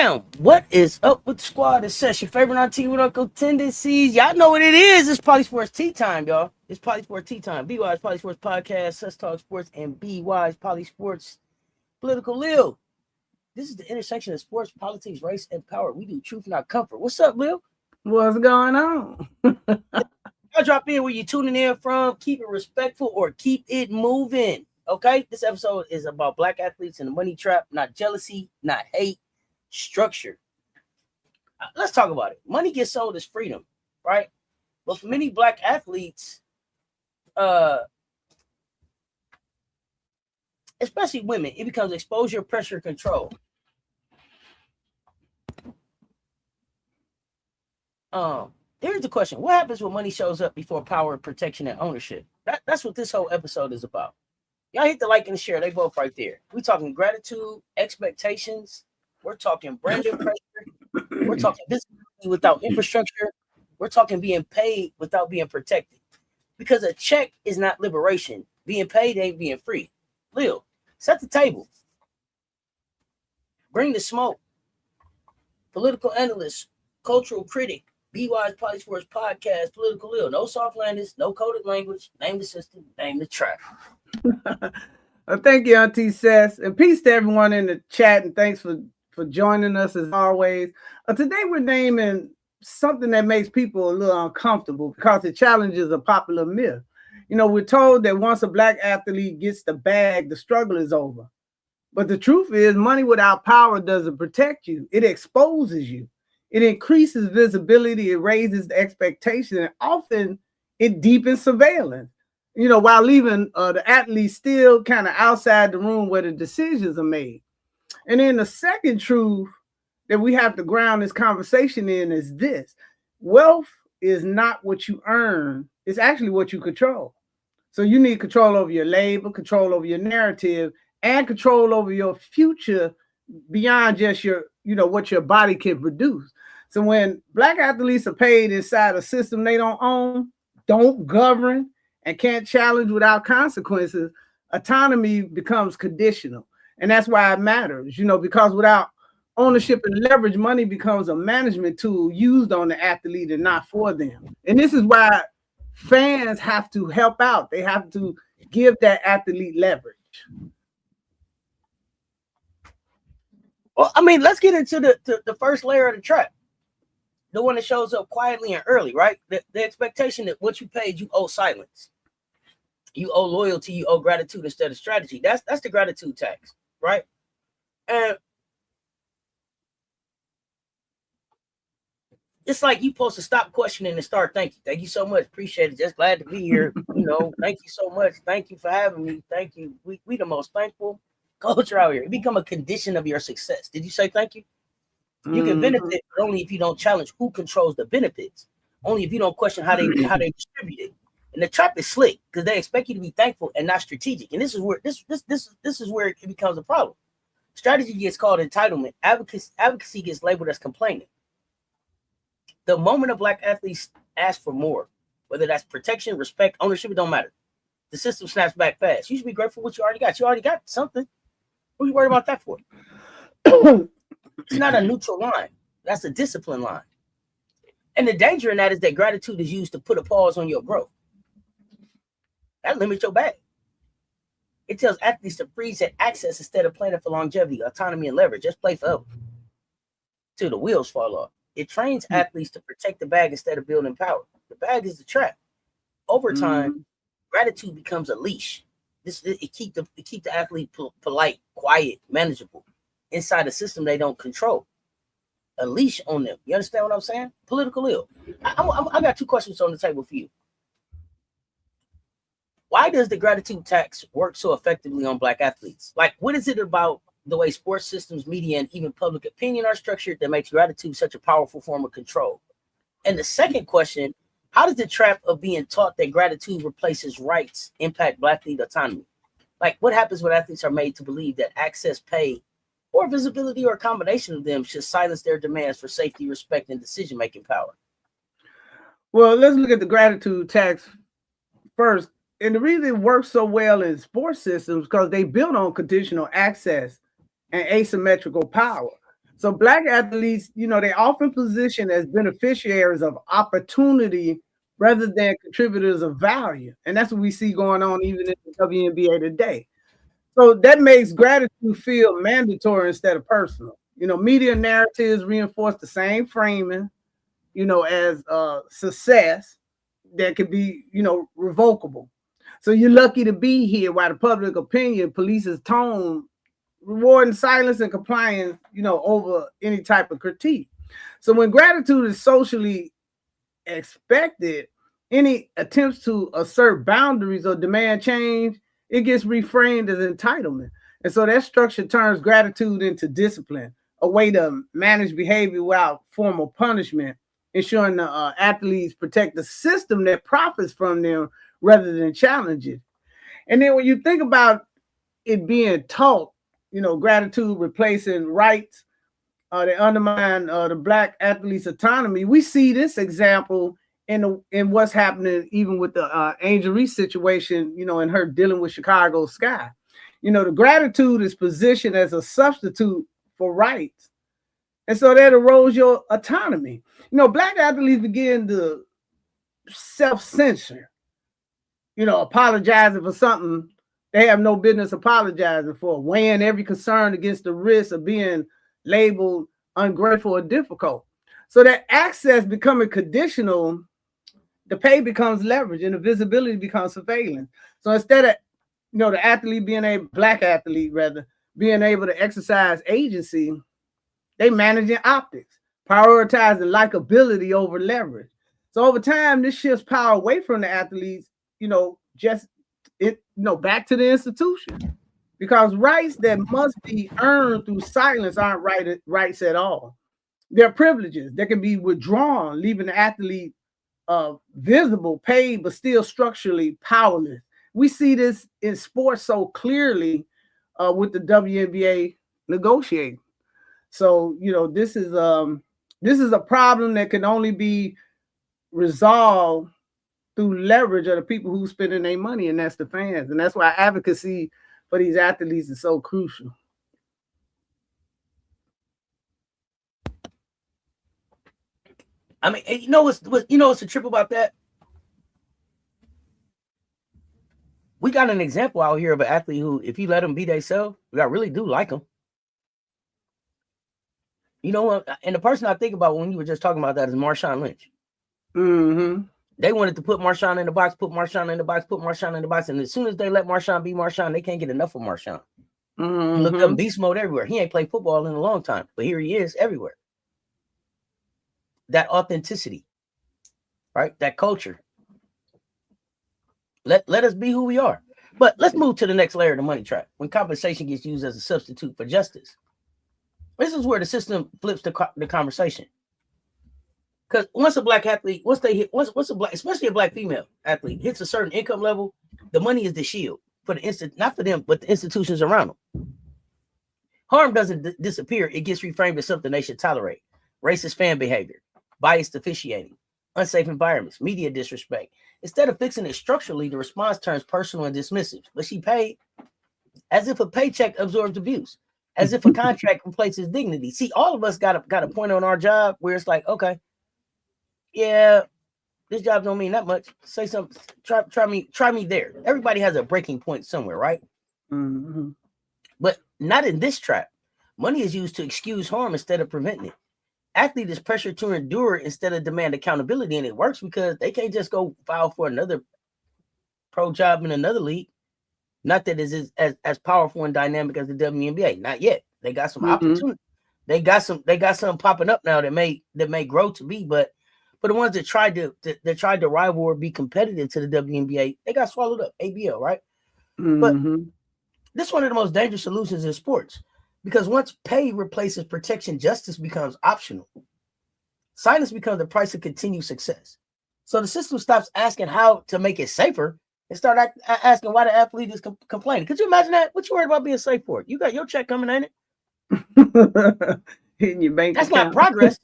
Bam! What is up with the squad? It's Cess, your favorite auntie with Uncle Tendencies. Y'all know what it is. It's PoliSports Tea Time, y'all. It's PoliSports Tea Time. BY's PoliSports Podcast, Cess Talk Sports, and BY's PoliSports Political Lil. This is the intersection of sports, politics, race, and power. We do truth, not comfort. What's up, Lil? What's going on? Y'all drop in where you tuning in from. Keep it respectful or keep it moving. Okay? This episode is about black athletes and the money trap, not jealousy, not hate. Structure. Let's talk about it. Money gets sold as freedom, right? But for many black athletes, especially women, it becomes exposure, pressure, control. Here's the question: what happens when money shows up before power, protection, and ownership? That's what this whole episode is about. Y'all hit the like and share. They both right there. We talking gratitude, expectations. We're talking branding pressure. We're talking visibility without infrastructure. We're talking being paid without being protected. Because a check is not liberation. Being paid ain't being free. Lil, set the table. Bring the smoke. Political analyst, cultural critic, BY's PoliSports Podcast, Political Lil. No soft landings, no coded language. Name the system, name the trap. Thank you, Auntie Cess. And peace to everyone in the chat. And thanks for joining us as always. Today we're naming something that makes people a little uncomfortable because it challenges a popular myth. You know, we're told that once a black athlete gets the bag, the struggle is over. But the truth is, money without power doesn't protect you. It exposes you. It increases visibility. It raises the expectation. And often it deepens surveillance, you know, while leaving the athlete still kind of outside the room where the decisions are made. And then the second truth that we have to ground this conversation in is this: wealth is not what you earn, it's actually what you control. So you need control over your labor, control over your narrative, and control over your future beyond just your, you know, what your body can produce. So when black athletes are paid inside a system they don't own, don't govern, and can't challenge without consequences, autonomy becomes conditional. And that's why it matters, you know, because without ownership and leverage, money becomes a management tool used on the athlete and not for them. And this is why fans have to help out. They have to give that athlete leverage. Well, I mean, let's get into the first layer of the trap. The one that shows up quietly and early, right? The expectation that what you paid, you owe silence. You owe loyalty, you owe gratitude instead of strategy. That's the gratitude tax, right? And it's like you supposed to stop questioning and start thanking. Thank you so much. Appreciate it. Just glad to be here. You know, thank you so much. Thank you for having me. Thank you. We the most thankful culture out here. It become a condition of your success. Did you say thank you? You can benefit, but only if you don't challenge who controls the benefits. Only if you don't question how they distribute it. And the trap is slick because they expect you to be thankful and not strategic. And this is where this is where it becomes a problem. Strategy gets called entitlement. Advocacy gets labeled as complaining. The moment a black athlete asks for more, whether that's protection, respect, ownership, it don't matter. The system snaps back fast. You should be grateful for what you already got. You already got something. What are you worried about that for? It's not a neutral line. That's a discipline line. And the danger in that is that gratitude is used to put a pause on your growth. That limits your bag. It tells athletes to freeze at access instead of planning for longevity, autonomy, and leverage. Just play forever till the wheels fall off. It trains athletes to protect the bag instead of building power. The bag is the trap. Over time, gratitude becomes a leash. It keep the athlete polite, quiet, manageable inside a system they don't control. A leash on them. You understand what I'm saying? Political ill. I got two questions on the table for you. Why does the gratitude tax work so effectively on black athletes? Like, what is it about the way sports systems, media, and even public opinion are structured that makes gratitude such a powerful form of control? And the second question, how does the trap of being taught that gratitude replaces rights impact black athlete autonomy? Like, what happens when athletes are made to believe that access, pay, or visibility, or a combination of them should silence their demands for safety, respect, and decision-making power? Well, let's look at the gratitude tax first. And the reason it works so well in sports systems because they build on conditional access and asymmetrical power. So black athletes, they often positioned as beneficiaries of opportunity rather than contributors of value. And that's what we see going on even in the WNBA today. So that makes gratitude feel mandatory instead of personal. Media narratives reinforce the same framing, as success that could be, revocable. So you're lucky to be here while the public opinion polices tone, rewarding silence and compliance, over any type of critique. So when gratitude is socially expected, any attempts to assert boundaries or demand change, it gets reframed as entitlement. And so that structure turns gratitude into discipline, a way to manage behavior without formal punishment, ensuring the athletes protect the system that profits from them rather than challenge it. And then when you think about it being taught, gratitude replacing rights, they undermine the black athletes' autonomy. We see this example in what's happening even with the Angel Reese situation, in her dealing with Chicago Sky. The gratitude is positioned as a substitute for rights. And so that erodes your autonomy. Black athletes begin to self-censor, apologizing for something they have no business apologizing for, weighing every concern against the risk of being labeled ungrateful or difficult. So that access becoming conditional, the pay becomes leverage and the visibility becomes surveillance. So instead of, the athlete being a black athlete, rather, being able to exercise agency, they managing optics, prioritizing likability over leverage. So over time, this shifts power away from the athletes, back to the institution. Because rights that must be earned through silence aren't rights at all. They're privileges that can be withdrawn, leaving the athlete visible, paid, but still structurally powerless. We see this in sports so clearly with the WNBA negotiating. So this is a problem that can only be resolved through leverage of the people who spending their money, and that's the fans. And that's why advocacy for these athletes is so crucial. I mean, what's the trip about that? We got an example out here of an athlete who, if you let them be themselves, I really do like them. You know what? And the person I think about when you were just talking about that is Marshawn Lynch. Mm-hmm. They wanted to put Marshawn in the box, put Marshawn in the box. And as soon as they let Marshawn be Marshawn, they can't get enough of Marshawn. Mm-hmm. Look up beast mode everywhere. He ain't played football in a long time, but here he is everywhere. That authenticity, right? That culture. Let us be who we are. But let's move to the next layer of the money trap. When compensation gets used as a substitute for justice. This is where the system flips the conversation. Because once a black athlete, especially a black female athlete, hits a certain income level, the money is the shield for the not for them, but the institutions around them. Harm doesn't disappear; it gets reframed as something they should tolerate. Racist fan behavior, biased officiating, unsafe environments, media disrespect. Instead of fixing it structurally, the response turns personal and dismissive. But she paid, as if a paycheck absorbs abuse, as if a contract replaces dignity. See, all of us got a point on our job where it's like, okay, yeah, this job don't mean that much. Say something. Try me there. Everybody has a breaking point somewhere, right? Mm-hmm. But not in this trap. Money is used to excuse harm instead of preventing it. Athlete is pressured to endure instead of demand accountability, and it works because they can't just go file for another pro job in another league. Not that it's as powerful and dynamic as the WNBA. Not yet. They got some opportunity. They got some popping up now that may grow to be, but for the ones that tried to rival or be competitive to the WNBA, they got swallowed up. ABL, right? Mm-hmm. But this is one of the most dangerous solutions in sports, because once pay replaces protection, justice becomes optional. Silence becomes the price of continued success. So the system stops asking how to make it safer and start asking why the athlete is complaining. Could you imagine that? What you worried about being safe for? You got your check coming, ain't it? Hitting your bank That's account. not progress.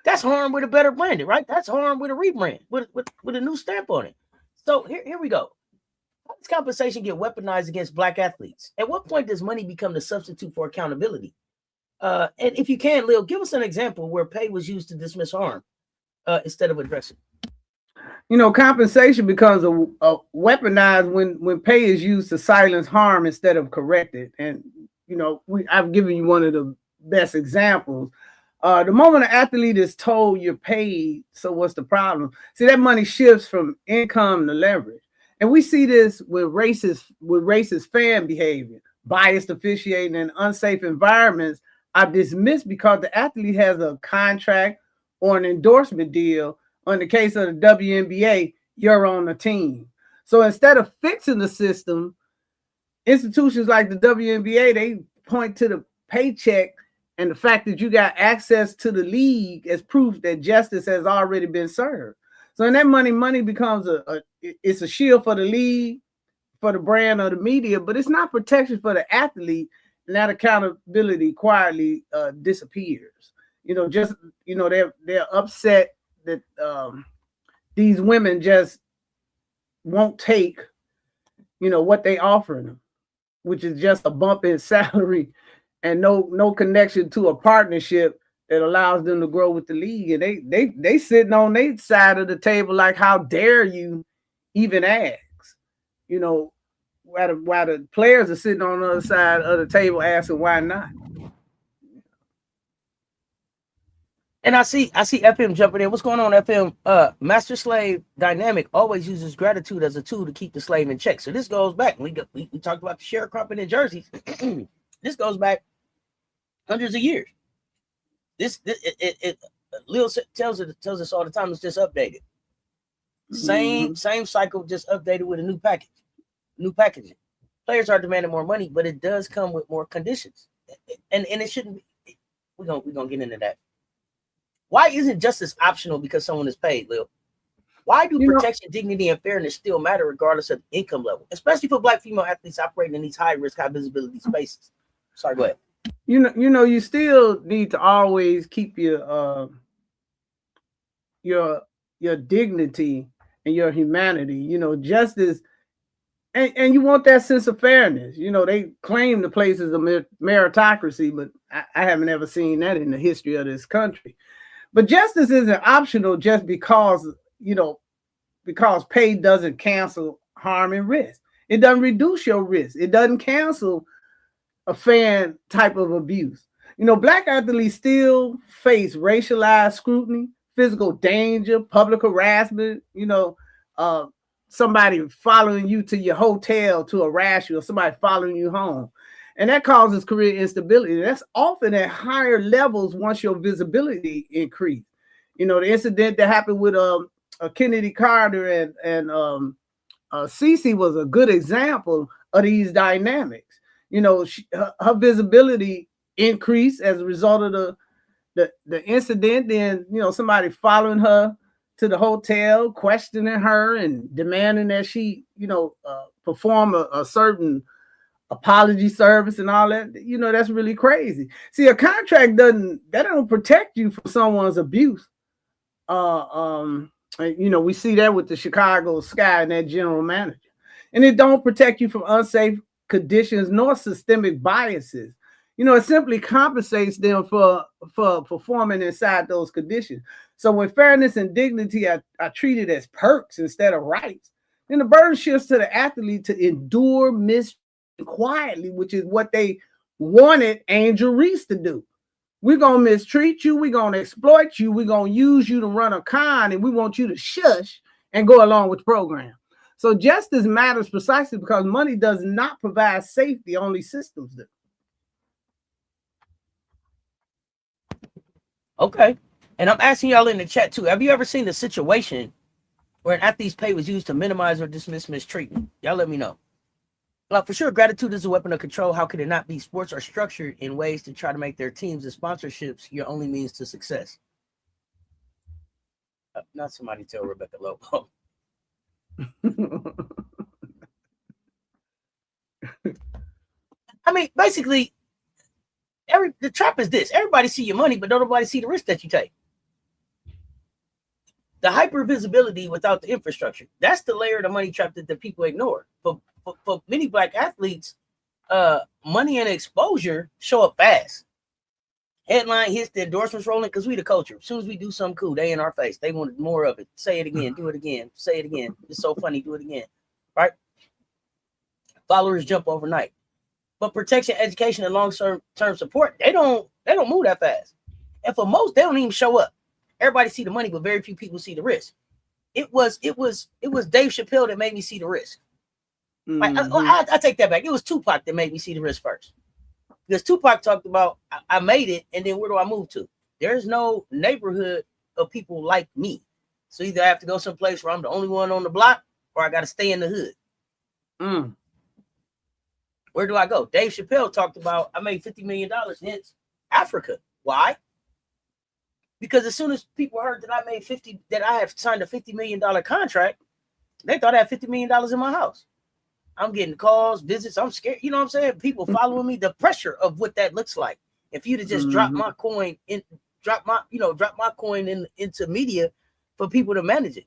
That's harm with a better branding, right? That's harm with a rebrand, with a new stamp on it. So here we go. How does compensation get weaponized against black athletes? At what point does money become the substitute for accountability? And if you can, Lil, give us an example where pay was used to dismiss harm instead of addressing. Compensation becomes a weaponized when pay is used to silence harm instead of correct it. And I've given you one of the best examples. The moment an athlete is told you're paid, so what's the problem? See, that money shifts from income to leverage. And we see this with racist fan behavior, biased officiating, and unsafe environments are dismissed because the athlete has a contract or an endorsement deal. In the case of the WNBA, you're on the team. So instead of fixing the system, institutions like the WNBA, they point to the paycheck and the fact that you got access to the league as proof that justice has already been served. So in that money becomes it's a shield for the league, for the brand of the media, but it's not protection for the athlete, and that accountability quietly disappears. They're upset that these women just won't take, what they offering them, which is just a bump in salary and no connection to a partnership that allows them to grow with the league. And they sitting on their side of the table like, how dare you even ask? While the players are sitting on the other side of the table asking why not. And I see FM jumping in. What's going on, FM? Master slave dynamic always uses gratitude as a tool to keep the slave in check. So this goes back. We talked about the sharecropping in jerseys. This goes back hundreds of years. Lil tells us all the time. It's just updated. Same cycle, just updated with a new packaging. Players are demanding more money, but it does come with more conditions, and it shouldn't be. We're gonna get into that. Why isn't justice optional because someone is paid, Lil? Why do protection, dignity, and fairness still matter regardless of income level, especially for Black female athletes operating in these high risk, high visibility spaces? Sorry, go ahead. You still need to always keep your dignity and your humanity. Justice, and you want that sense of fairness. They claim the place is a meritocracy, but I haven't ever seen that in the history of this country. But justice isn't optional just because pay doesn't cancel harm and risk. It doesn't reduce your risk. It doesn't cancel a fan type of abuse. Black athletes still face racialized scrutiny, physical danger, public harassment, somebody following you to your hotel to harass you, or somebody following you home. And that causes career instability. That's often at higher levels once your visibility increase. The incident that happened with Kennedy Carter and Cece was a good example of these dynamics. Her visibility increased as a result of the incident. Then, somebody following her to the hotel, questioning her and demanding that she, perform a certain apology service and all that. That's really crazy. See, a contract don't protect you from someone's abuse. We see that with the Chicago Sky and that general manager. And it don't protect you from unsafe conditions nor systemic biases. It simply compensates them for performing inside those conditions. So when fairness and dignity are treated as perks instead of rights, then the burden shifts to the athlete to endure mistreatment quietly, which is what they wanted Angel Reese to do. We're going to mistreat you. We're going to exploit you. We're going to use you to run a con, and we want you to shush and go along with the program. So justice matters precisely because money does not provide safety, only systems do. Okay. And I'm asking y'all in the chat too. Have you ever seen a situation where an athlete's pay was used to minimize or dismiss mistreatment? Y'all let me know. For sure, gratitude is a weapon of control. How could it not be? Sports are structured in ways to try to make their teams and sponsorships your only means to success. Not somebody tell Rebecca Lobo. I mean, basically, the trap is this. Everybody see your money, but don't nobody see the risk that you take. The hyper visibility without the infrastructure. That's the layer of the money trap that the people ignore. For many Black athletes, money and exposure show up fast. Headline hits, the endorsements rolling because we the culture. As soon as we do something cool, they in our face. They want more of it. Say it again, do it again, say it again. It's so funny, do it again. Right? Followers jump overnight. But protection, education, and long-term support, they don't move that fast. And for most, they don't even show up. Everybody see the money, but very few people see the risk. It was Dave Chappelle that made me see the risk. I take that back. It was Tupac that made me see the risk first. Because Tupac talked about, I made it, and then where do I move to? There's no neighborhood of people like me. So either I have to go someplace where I'm the only one on the block, or I got to stay in the hood. Where do I go? Dave Chappelle talked about, I made $50 million, hence Africa. Why? Because as soon as people heard that I have signed a $50 million contract, they thought I had $50 million in my house. I'm getting calls, visits. I'm scared. You know what I'm saying? People following me. The pressure of what that looks like. If you to just drop my coin into media for people to manage it.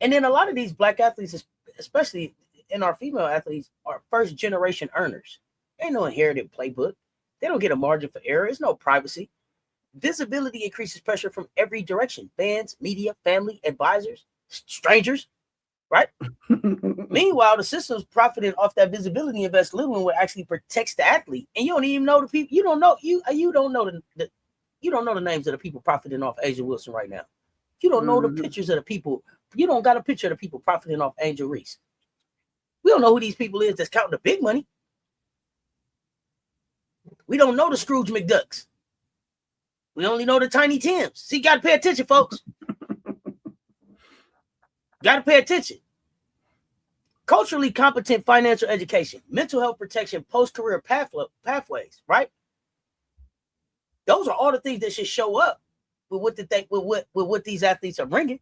And then a lot of these black athletes, especially in our female athletes, are first generation earners. Ain't no inherited playbook. They don't get a margin for error. There's no privacy. Visibility increases pressure from every direction. Fans, media, family, advisors, strangers, right? Meanwhile, the system's profiting off that visibility, invest little in what actually protects the athlete. And you don't even know the people. You don't know the names of the people profiting off Asia Wilson right now. You don't know the pictures of the people. You don't got a picture of the people profiting off Angel Reese. We don't know who these people is that's counting the big money. We don't know the Scrooge McDucks. We only know the Tiny Tims. See, you got to pay attention, folks. Got to pay attention. Culturally competent financial education, mental health protection, post-career pathways, right? Those are all the things that should show up with what these athletes are bringing.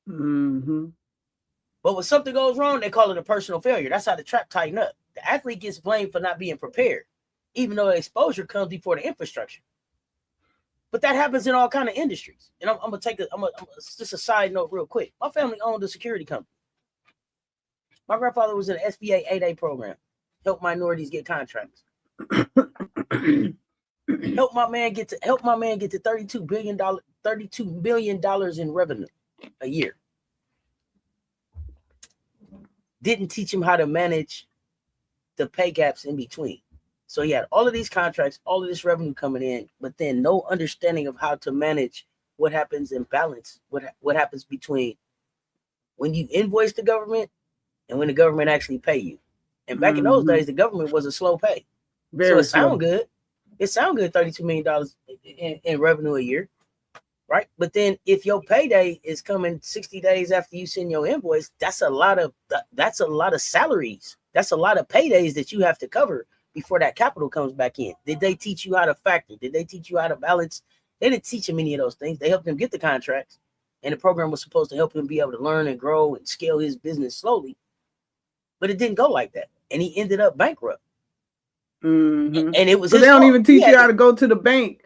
But when something goes wrong, they call it a personal failure. That's how the trap tighten up. The athlete gets blamed for not being prepared, even though the exposure comes before the infrastructure. But that happens in all kind of industries. And I'm gonna just a side note real quick. My family owned a security company. My grandfather was in the SBA 8A program, help minorities get contracts. help my man get to $32 billion in revenue a year. Didn't teach him how to manage the pay gaps in between. So he had all of these contracts, all of this revenue coming in, but then no understanding of how to manage what happens in balance, what happens between when you invoice the government and when the government actually pay you. And back in those days, the government was a slow pay. So it sound good. It sound good, $32 million in revenue a year, right? But then if your payday is coming 60 days after you send your invoice, that's a lot of salaries. That's a lot of paydays that you have to cover before that capital comes back in. Did they teach you how to factor? Did they teach you how to balance? They didn't teach him any of those things. They helped him get the contracts. And the program was supposed to help him be able to learn and grow and scale his business slowly. But it didn't go like that. And he ended up bankrupt. And it was they don't even teach you how to go to the bank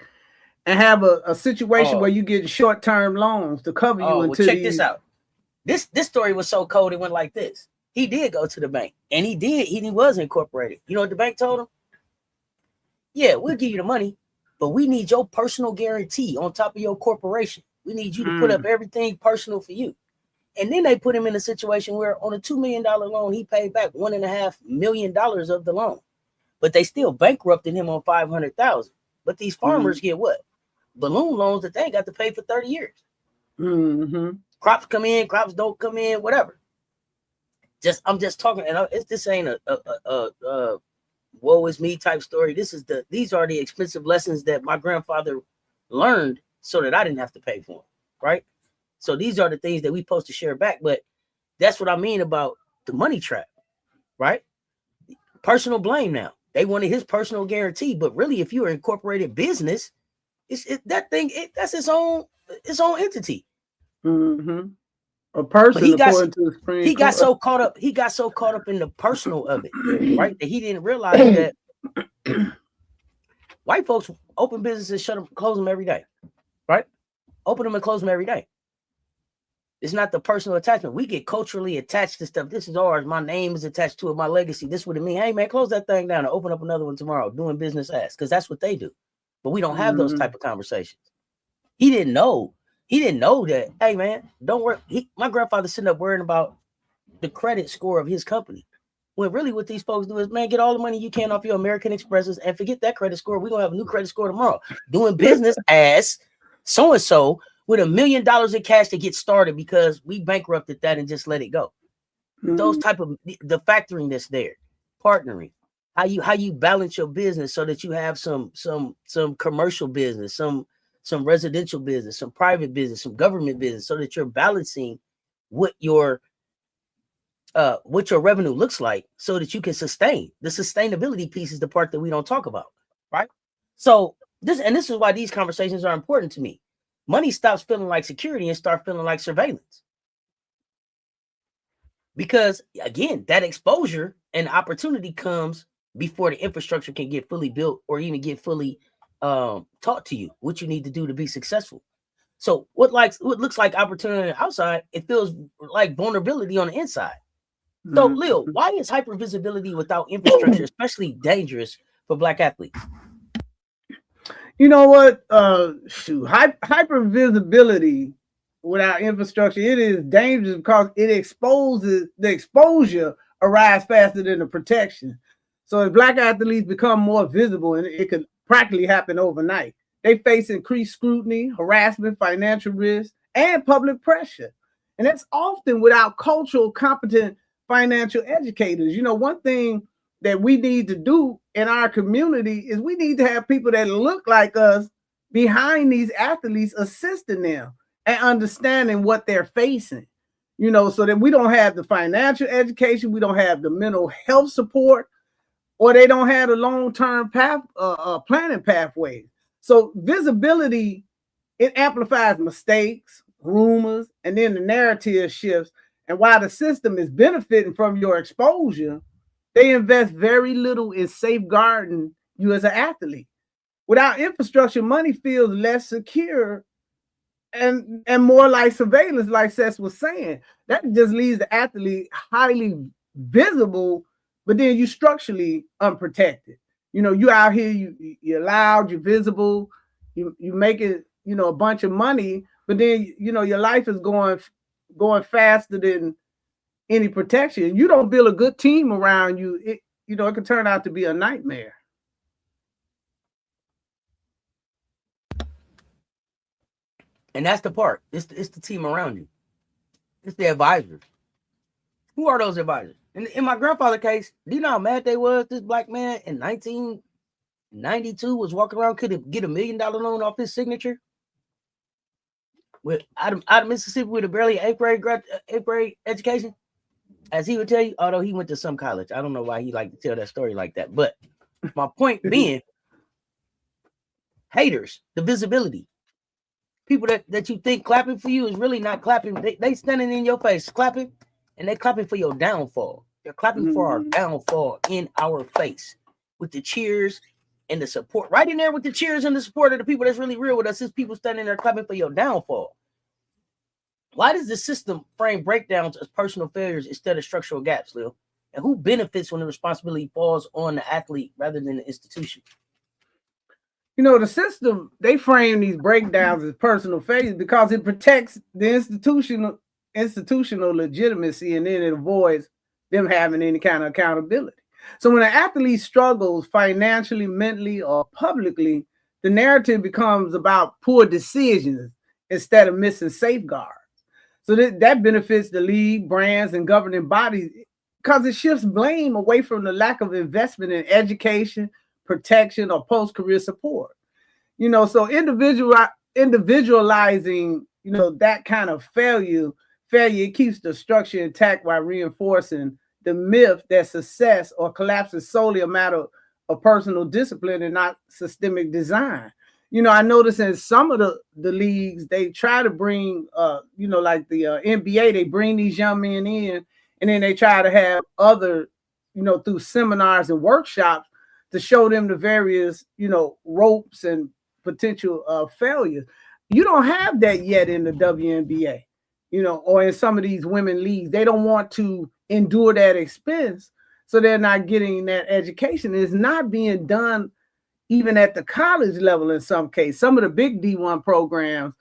and have a situation where you get short-term loans to cover you until check this out. This story was so cold, it went like this. He did go to the bank, and he was incorporated. You know what the bank told him? Yeah, we'll give you the money, but we need your personal guarantee on top of your corporation. We need you to put up everything personal for you. And then they put him in a situation where on a $2 million loan, he paid back $1.5 million of the loan. But they still bankrupted him on $500,000. But these farmers get what? Balloon loans that they ain't got to pay for 30 years. Crops come in, crops don't come in, whatever. I'm just talking, and this ain't a woe is me type story. These are the expensive lessons that my grandfather learned so that I didn't have to pay for them, right? So these are the things that we supposed to share back. But that's what I mean about the money trap, right? Personal blame now. They wanted his personal guarantee, but really, if you're an incorporated business, that's its own entity. A person, he got so caught up in the personal of it, right? That he didn't realize that white folks open businesses, shut them, close them every day, right? Open them and close them every day. It's not the personal attachment. We get culturally attached to stuff. This is ours. My name is attached to it. My legacy. This would mean, hey man, close that thing down and open up another one tomorrow. Doing business as, because that's what they do. But we don't have those type of conversations. He didn't know. He didn't know that. Hey man, don't worry. My grandfather sitting up worrying about the credit score of his company. When really what these folks do is, man, get all the money you can off your American Expresses and forget that credit score. We're gonna have a new credit score tomorrow. Doing business as so and so with $1 million in cash to get started because we bankrupted that and just let it go. Those type of the factoring that's there, partnering, how you balance your business so that you have some commercial business, some residential business, some private business, some government business, so that you're balancing what your revenue looks like so that you can sustain. The sustainability piece is the part that we don't talk about, right? So this is why these conversations are important to me. Money stops feeling like security and start feeling like surveillance. Because again, that exposure and opportunity comes before the infrastructure can get fully built or even get fully taught to you what you need to do to be successful. So what looks like opportunity on the outside, it feels like vulnerability on the inside. So Lil, why is hypervisibility without infrastructure especially dangerous for Black athletes? You know what? Hypervisibility without infrastructure, it is dangerous because it exposes the exposure arrives faster than the protection. So as Black athletes become more visible, and it can practically happen overnight, they face increased scrutiny, harassment, financial risk, and public pressure. And that's often without cultural competent financial educators. You know, one thing that we need to do in our community is we need to have people that look like us behind these athletes, assisting them and understanding what they're facing, you know, so that we don't have the financial education, we don't have the mental health support, or they don't have a long-term planning pathway. So visibility, it amplifies mistakes, rumors, and then the narrative shifts. And while the system is benefiting from your exposure, they invest very little in safeguarding you as an athlete. Without infrastructure, money feels less secure and more like surveillance, like Cess was saying. That just leaves the athlete highly visible, but then you structurally unprotected. You know, you out here, you're loud, you're visible, you making, you know, a bunch of money, but then, you know, your life is going faster than any protection. You don't build a good team around you, it can turn out to be a nightmare. And that's the part. It's the team around you. It's the advisors. Who are those advisors? In my grandfather's case, do you know how mad they was? This Black man in 1992 was walking around, could get $1 million loan off his signature. Out of Mississippi with a barely eighth grade education. As he would tell you, although he went to some college. I don't know why he liked to tell that story like that. But my point being, haters, the visibility. People that you think clapping for you is really not clapping. They standing in your face clapping, and they clapping for your downfall. They're clapping for our downfall in our face with the cheers and the support. Right in there with the cheers and the support of the people that's really real with us is people standing there clapping for your downfall. Why does the system frame breakdowns as personal failures instead of structural gaps, Lil? And who benefits when the responsibility falls on the athlete rather than the institution? You know, the system, they frame these breakdowns as personal failures because it protects the institutional legitimacy, and then it avoids them having any kind of accountability. So when an athlete struggles financially, mentally, or publicly, the narrative becomes about poor decisions instead of missing safeguards. So that benefits the league, brands, and governing bodies because it shifts blame away from the lack of investment in education, protection, or post-career support. You know, so individualizing, you know, that kind of failure, it keeps the structure intact while reinforcing the myth that success or collapse is solely a matter of personal discipline and not systemic design. You know, I noticed in some of the leagues, they try to bring, you know, like the NBA, they bring these young men in, and then they try to have other, you know, through seminars and workshops to show them the various, you know, ropes and potential failures. You don't have that yet in the WNBA. or in some of these women leagues, they don't want to endure that expense. So they're not getting that education. It's not being done even at the college level in some cases. Some of the big D1 programs,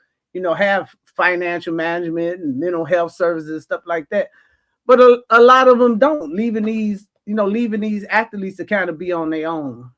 have financial management and mental health services and stuff like that. But a lot of them don't, leaving these athletes to kind of be on their own.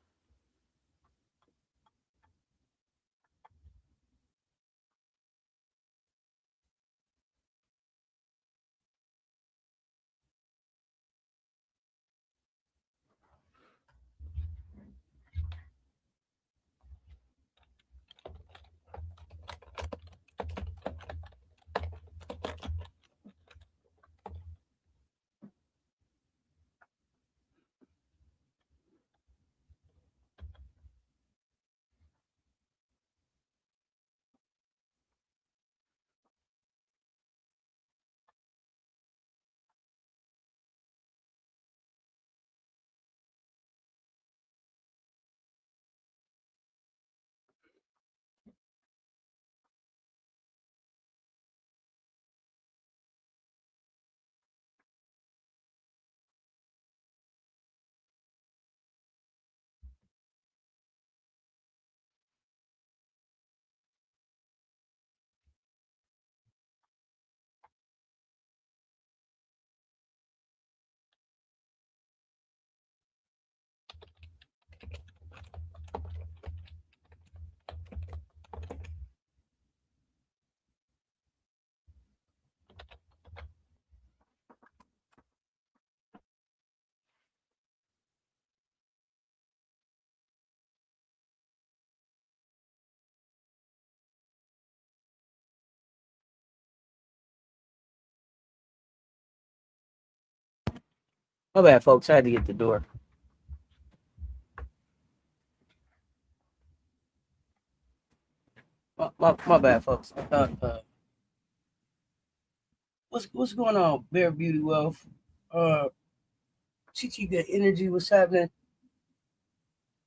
My bad, folks. I had to get the door. My bad, folks. I thought, what's going on, Bear Beauty Wealth? TT Good Energy, what's happening?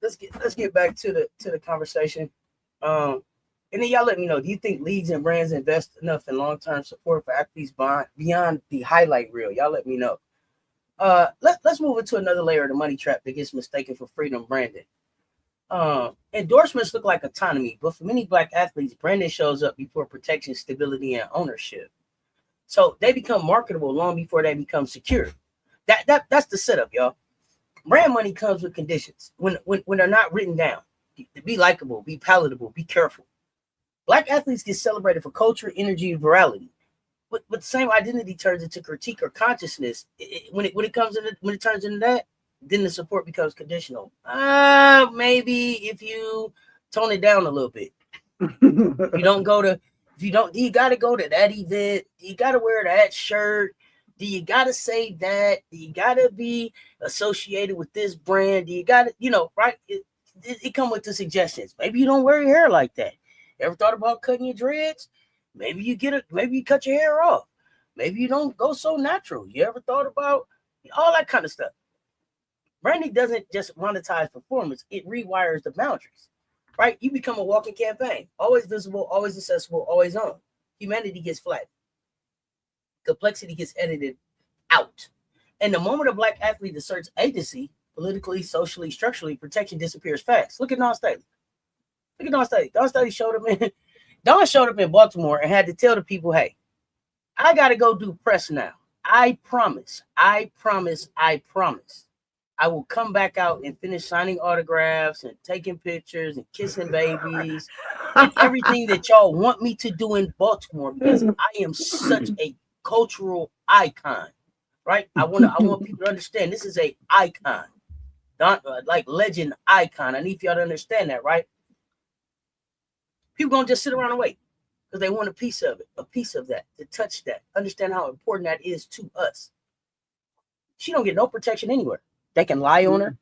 Let's get back to the conversation. And then y'all let me know, do you think leagues and brands invest enough in long-term support for athletes beyond the highlight reel? Y'all let me know. Let's move into another layer of the money trap that gets mistaken for freedom branding. Endorsements look like autonomy, but for many Black athletes, branding shows up before protection, stability, and ownership. So they become marketable long before they become secure. That's the setup, y'all. Brand money comes with conditions when they're not written down. Be likable, be palatable, be careful. Black athletes get celebrated for culture, energy, and virality. But the same identity turns into critique or consciousness. When it turns into that, then the support becomes conditional. Maybe if you tone it down a little bit. Do you gotta go to that event? Do you gotta wear that shirt? Do you gotta say that? Do you gotta be associated with this brand? Do you gotta, right? It come with the suggestions. Maybe you don't wear your hair like that. Ever thought about cutting your dreads? Maybe you cut your hair off. Maybe you don't go so natural. You ever thought about all that kind of stuff? Branding doesn't just monetize performance, it rewires the boundaries, right? You become a walking campaign, always visible, always accessible, always on. Humanity gets flattened. Complexity gets edited out. And the moment a Black athlete asserts agency, politically, socially, structurally, protection disappears fast. Look at Don Staley. Don Staley showed up in Baltimore and had to tell the people, hey, I got to go do press now. I promise. I will come back out and finish signing autographs and taking pictures and kissing babies and everything that y'all want me to do in Baltimore because I am such a cultural icon, right? I want people to understand this is a icon, not like legend icon. I need y'all to understand that, right? People gonna just sit around and wait because they want a piece of that, to touch that, understand how important that is to us. She don't get no protection anywhere. They can lie on her.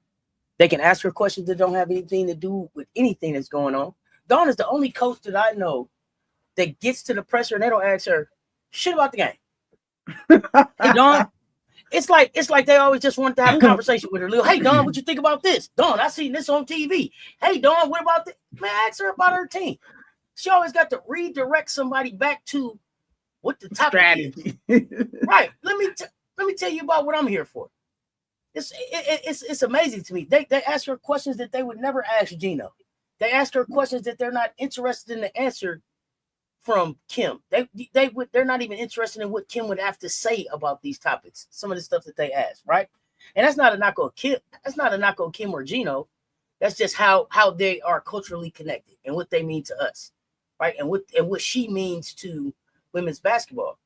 They can ask her questions that don't have anything to do with anything that's going on. Dawn is the only coach that I know that gets to the presser and they don't ask her shit about the game. Hey, Dawn. It's like they always just want to have a conversation with her. Hey, Dawn, what you think about this? Dawn, I seen this on TV. Hey, Dawn, what about this? Man, ask her about her team. She always got to redirect somebody back to what the topic strategy. Right. Let me tell you about what I'm here for. It's amazing to me. They ask her questions that they would never ask Gino. They ask her questions that they're not interested in the answer from Kim. They're not even interested in what Kim would have to say about these topics. Some of the stuff that they ask, right? And that's not a knock on Kim. That's not a knock on Kim or Gino. That's just how they are culturally connected and what they mean to us, right? And what she means to women's basketball.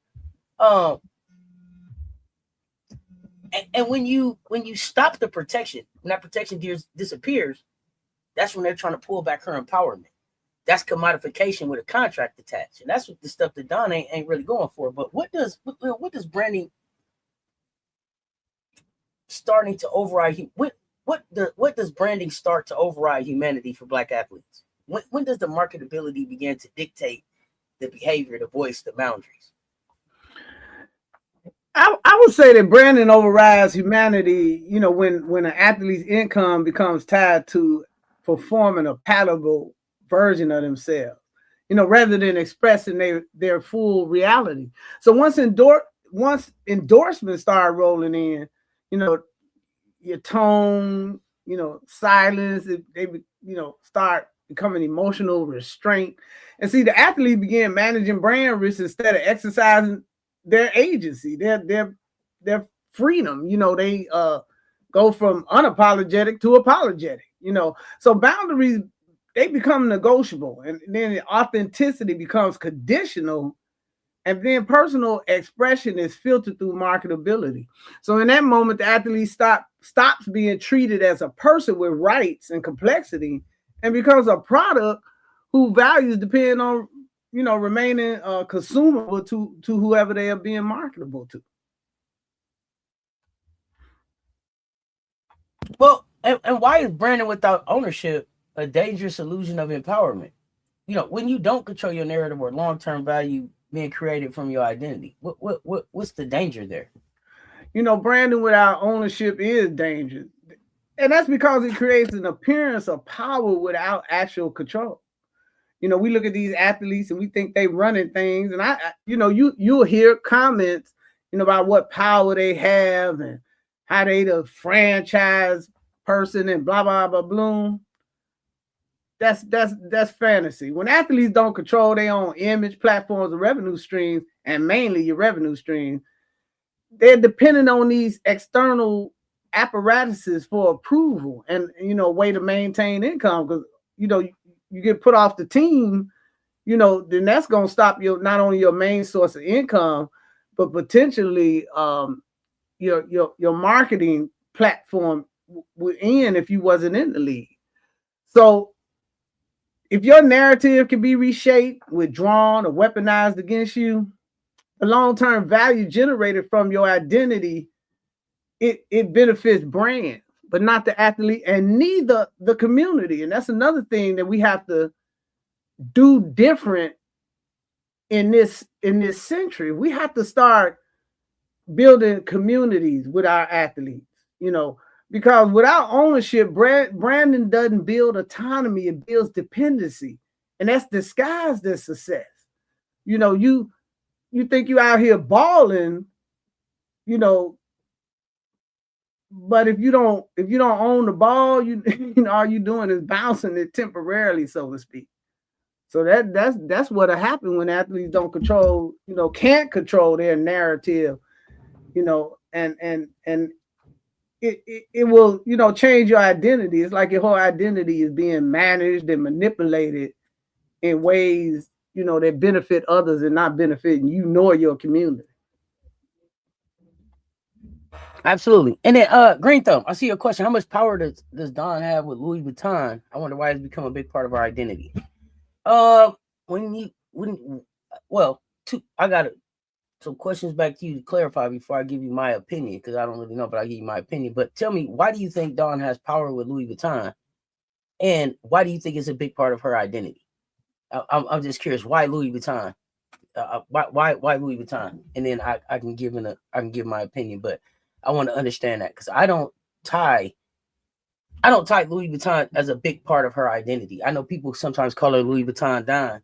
And when you stop the protection, when that protection disappears, that's when they're trying to pull back her empowerment. That's commodification with a contract attached, and that's what the stuff that Don ain't really going for. But what does branding starting to override? What does branding start to override humanity for Black athletes? When does the marketability begin to dictate the behavior, the voice, the boundaries? I would say that branding overrides humanity, when an athlete's income becomes tied to performing a palatable version of themselves, rather than expressing their full reality. So once endorsements start rolling in, your tone, silence, they start becoming emotional restraint. And see, the athletes begin managing brand risks instead of exercising their agency, their freedom. They go from unapologetic to apologetic. So boundaries, they become negotiable, and then the authenticity becomes conditional, and then personal expression is filtered through marketability. So in that moment, the athlete stops being treated as a person with rights and complexity, and becomes a product whose values depend on remaining consumable to whoever they are being marketable to. Well, and why is branding without ownership a dangerous illusion of empowerment? When you don't control your narrative or long-term value being created from your identity, what's the danger there? Branding without ownership is dangerous, and that's because it creates an appearance of power without actual control. We look at these athletes and we think they running things, and you'll hear comments, about what power they have and how they the franchise person and blah blah blah bloom. That's fantasy. When athletes don't control their own image, platforms, and revenue streams, and mainly your revenue stream, they're dependent on these external apparatuses for approval and way to maintain income. Because you get put off the team, then that's gonna stop not only your main source of income, but potentially your marketing platform would end if you wasn't in the league. So if your narrative can be reshaped, withdrawn, or weaponized against you, the long-term value generated from your identity, it benefits brand, but not the athlete, and neither the community. And that's another thing that we have to do different in this century. We have to start building communities with our athletes, because without ownership, branding doesn't build autonomy, it builds dependency. And that's disguised as success. You think you out here balling, but if you don't own the ball, all you doing is bouncing it temporarily, so to speak. So that's what'll happen when athletes don't control, can't control their narrative, and it will, change your identity. It's like your whole identity is being managed and manipulated in ways, that benefit others and not benefiting you nor your community. Absolutely. And then Green Thumb, I see your question. How much power does Don have with Louis Vuitton? I wonder why it's become a big part of our identity. I got some questions back to you to clarify before I give you my opinion, because I don't really know, but I'll give you my opinion. But tell me, why do you think Dawn has power with Louis Vuitton? And why do you think it's a big part of her identity? I'm just curious, why Louis Vuitton? Why Louis Vuitton? And then I can give my opinion, but I want to understand that, because I don't tie Louis Vuitton as a big part of her identity. I know people sometimes call her Louis Vuitton Don,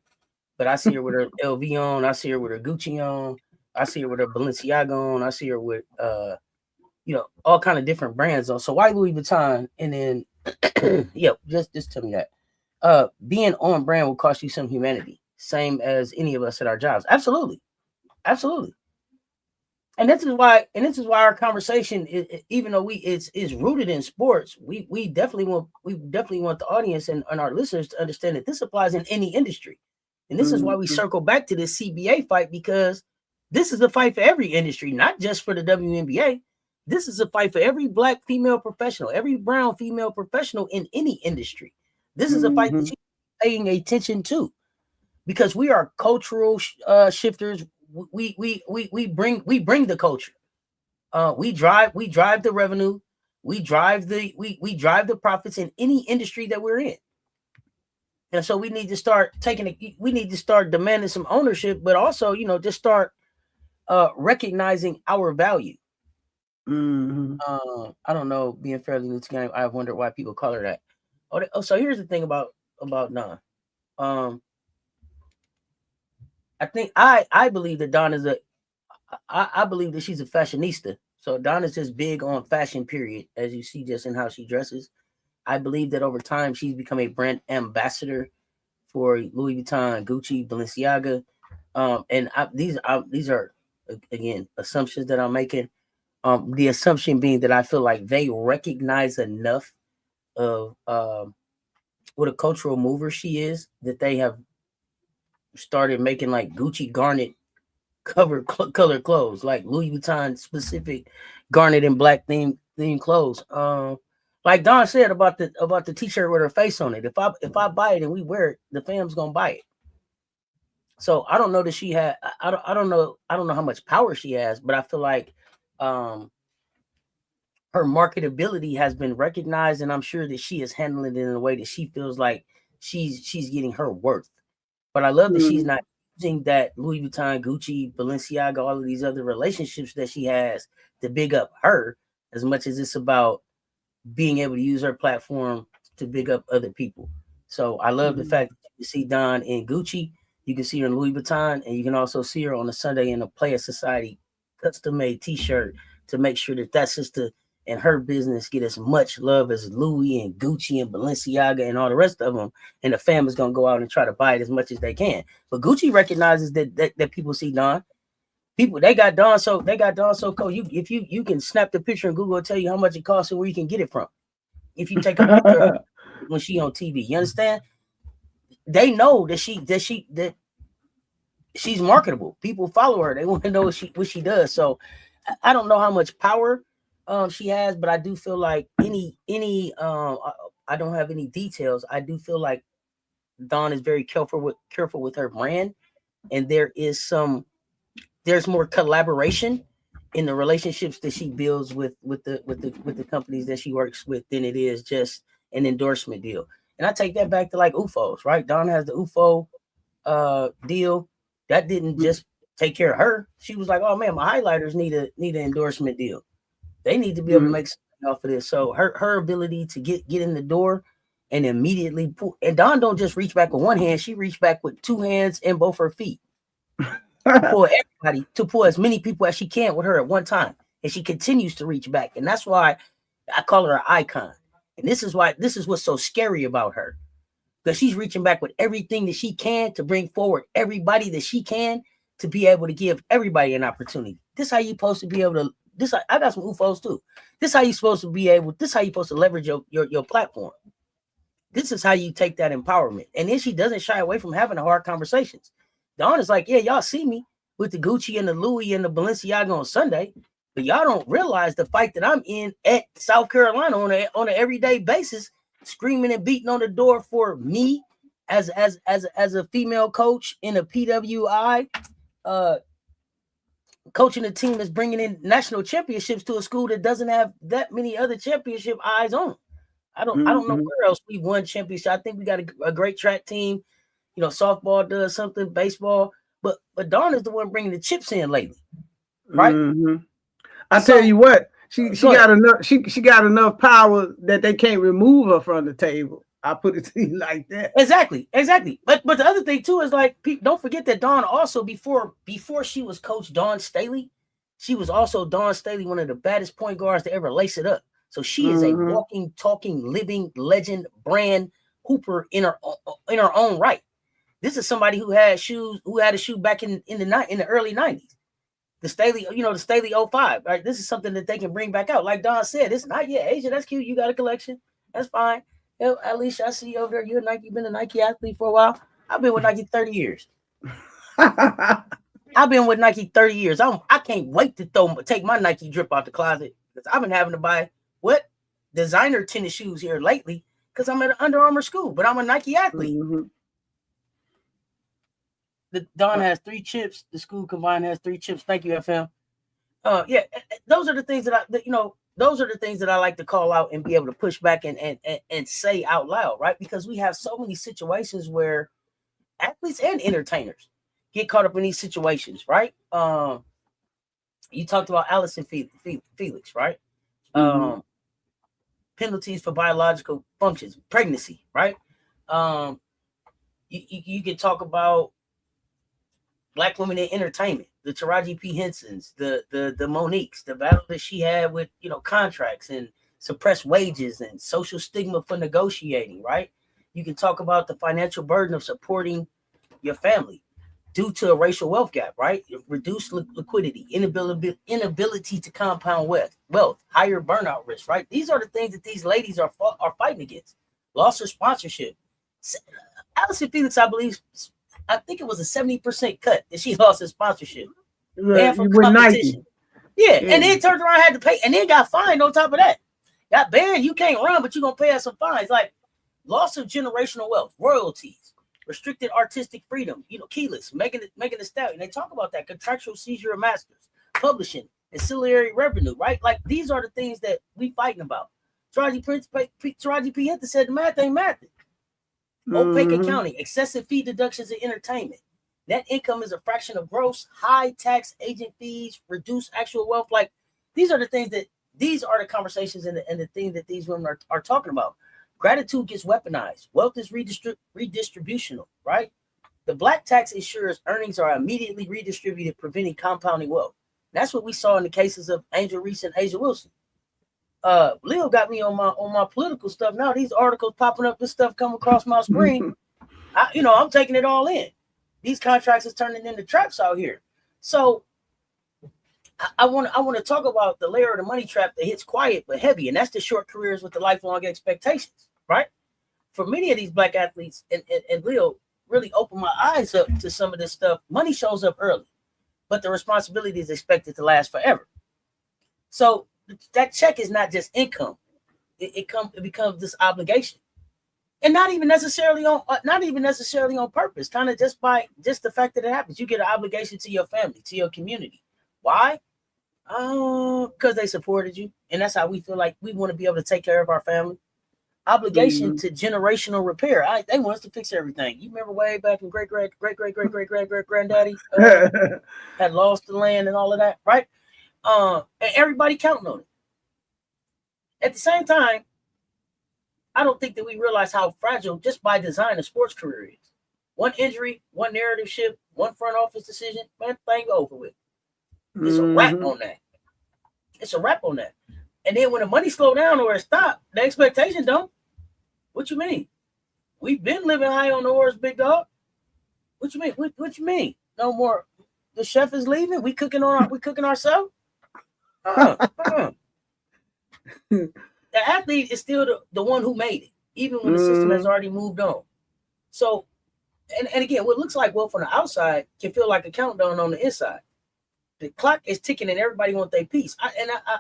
but I see her with her LV on. I see her with her Gucci on. I see her with her Balenciaga on. I see her with all kind of different brands on. So why Louis Vuitton? And then just tell me that. Being on brand will cost you some humanity, same as any of us at our jobs. Absolutely. And this is why our conversation, even though it's rooted in sports, we definitely want the audience and our listeners to understand that this applies in any industry. And this is why we circle back to this CBA fight, because this is a fight for every industry, not just for the WNBA. This is a fight for every Black female professional, every brown female professional in any industry. This is a fight that you're paying attention to, because we are cultural shifters. We bring the culture. We drive the revenue. We drive the profits in any industry that we're in. And so we need to start demanding some ownership, but also, just start recognizing our value. I don't know, being fairly new to the game, I wonder why people call her that. So here's the thing about Dawn. I believe that Dawn is I believe that she's a fashionista. So Dawn is just big on fashion, period, as you see just in how she dresses. I believe that over time she's become a brand ambassador for Louis Vuitton, Gucci, Balenciaga. And these are, again, assumptions that I'm making. The assumption being that I feel like they recognize enough of what a cultural mover she is, that they have started making like Gucci garnet color clothes, like Louis Vuitton specific garnet and black theme clothes. Like Don said about the t-shirt with her face on it. If I buy it and we wear it, the fam's gonna buy it. So I don't know that she had. I don't know how much power she has, but I feel like her marketability has been recognized, and I'm sure that she is handling it in a way that she feels like she's getting her worth. But I love that she's not using that Louis Vuitton, Gucci, Balenciaga, all of these other relationships that she has to big up her, as much as it's about being able to use her platform to big up other people. So I love the fact that you see Dawn in Gucci, you can see her in Louis Vuitton, and you can also see her on a Sunday in a Player Society custom-made t-shirt to make sure that sister and her business get as much love as Louis and Gucci and Balenciaga and all the rest of them. And the fam is going to go out and try to buy it as much as they can. But Gucci recognizes that people see Dawn. They got Dawn so cool. If you can snap the picture and Google will tell you how much it costs and where you can get it from. If you take a picture when she on TV, you understand? They know that she's marketable. People follow her. They want to know what she does. So I don't know how much power she has, but I do feel like I don't have any details. I do feel like Dawn is very careful with her brand, and there's more collaboration in the relationships that she builds with the companies that she works with than it is just an endorsement deal. And I take that back to like UFOs, right? Dawn has the UFO deal that didn't just take care of her. She was like, "Oh man, my highlighters need an endorsement deal. They need to be able to make something off of this." So her ability to get in the door and immediately pull, and Dawn don't just reach back with one hand; she reached back with two hands and both her feet. to pull as many people as she can with her at one time, and she continues to reach back, and that's why I call her an icon. And this is what's so scary about her, because she's reaching back with everything that she can to bring forward everybody that she can to be able to give everybody an opportunity. This how you supposed to be able to. I got some UFOs too. This how you supposed to leverage your platform. This is how you take that empowerment, and then she doesn't shy away from having the hard conversations. Dawn is like, yeah, y'all see me with the Gucci and the Louis and the Balenciaga on Sunday, but y'all don't realize the fight that I'm in at South Carolina on an everyday basis, screaming and beating on the door for me as a female coach in a PWI, coaching a team that's bringing in national championships to a school that doesn't have that many other championship eyes on. I don't know where else we won championship. I think we got a great track team. Softball does something, baseball, but Dawn is the one bringing the chips in lately, right? I tell you what, she got enough. She got enough power that they can't remove her from the table. I put it to you like that. Exactly. But the other thing too is like, don't forget that Dawn also before she was Coach Dawn Staley, she was also Dawn Staley, one of the baddest point guards to ever lace it up. So she is a walking, talking, living legend, brand hooper in her own right. This is somebody who had a shoe back in the early 90s. The Staley, the Staley 05, right? This is something that they can bring back out. Like Don said, it's not yet. Asia, that's cute. You got a collection. That's fine. At least I see you over there. You're been a Nike athlete for a while. I've been with Nike 30 years. I've been with Nike 30 years. I can't wait to take my Nike drip out the closet because I've been having to buy designer tennis shoes here lately because I'm at an Under Armour school, but I'm a Nike athlete. The Don has 3 chips. The school combined has 3 chips. Thank you, FM. Those are the things those are the things that I like to call out and be able to push back and say out loud, right? Because we have so many situations where athletes and entertainers get caught up in these situations, right? You talked about Allison Felix, right? Penalties for biological functions, pregnancy, right? You could talk about Black women in entertainment, the Taraji P. Hensons, the Moniques, the battle that she had with, contracts and suppressed wages and social stigma for negotiating, right? You can talk about the financial burden of supporting your family due to a racial wealth gap, right? Reduced liquidity, inability to compound wealth, higher burnout risk, right? These are the things that these ladies are fighting against. Loss of sponsorship. Allison Felix, I think it was a 70% cut that she lost her sponsorship. And from competition. Yeah, and then turned around, had to pay, and then got fined on top of that. Got banned. You can't run, but you're going to pay us some fines. Like loss of generational wealth, royalties, restricted artistic freedom, keyless, making a stallion. They talk about that. Contractual seizure of masters, publishing, ancillary revenue, right? Like these are the things that we fighting about. Taraji P. Henson said the math ain't math. Opaque accounting, excessive fee deductions in entertainment. Net income is a fraction of gross, high tax agent fees, reduced actual wealth. Like these are the conversations and the things that these women are talking about. Gratitude gets weaponized. Wealth is redistributional, right? The black tax ensures earnings are immediately redistributed, preventing compounding wealth. That's what we saw in the cases of Angel Reese and Asia Wilson. Leo got me on my political stuff. Now these articles popping up, this stuff come across my screen. I'm taking it all in. These contracts is turning into traps out here. So I want to talk about the layer of the money trap that hits quiet but heavy, and that's the short careers with the lifelong expectations, right? For many of these black athletes, and Leo really opened my eyes up to some of this stuff. Money shows up early, but the responsibility is expected to last forever. So that check is not just income; it becomes this obligation, and not even necessarily on purpose. Kind of just by the fact that it happens, you get an obligation to your family, to your community. Why? Because they supported you, and that's how we feel like we want to be able to take care of our family. Obligation to generational repair. They want us to fix everything. You remember way back in great granddaddy had lost the land and all of that, right? And everybody counting on it. At the same time, I don't think that we realize how fragile, just by design, a sports career is. One injury, one narrative shift, one front office decision, man, thing over with. It's a wrap on that. And then when the money slow down or it stop, the expectation don't. What you mean? We've been living high on the horse, big dog. What you mean? What you mean? No more. The chef is leaving. We cooking ourselves. The athlete is still the one who made it, even when the system has already moved on. So, and again, what looks like wealth on the outside can feel like a countdown on the inside. The clock is ticking and everybody wants their piece. I'm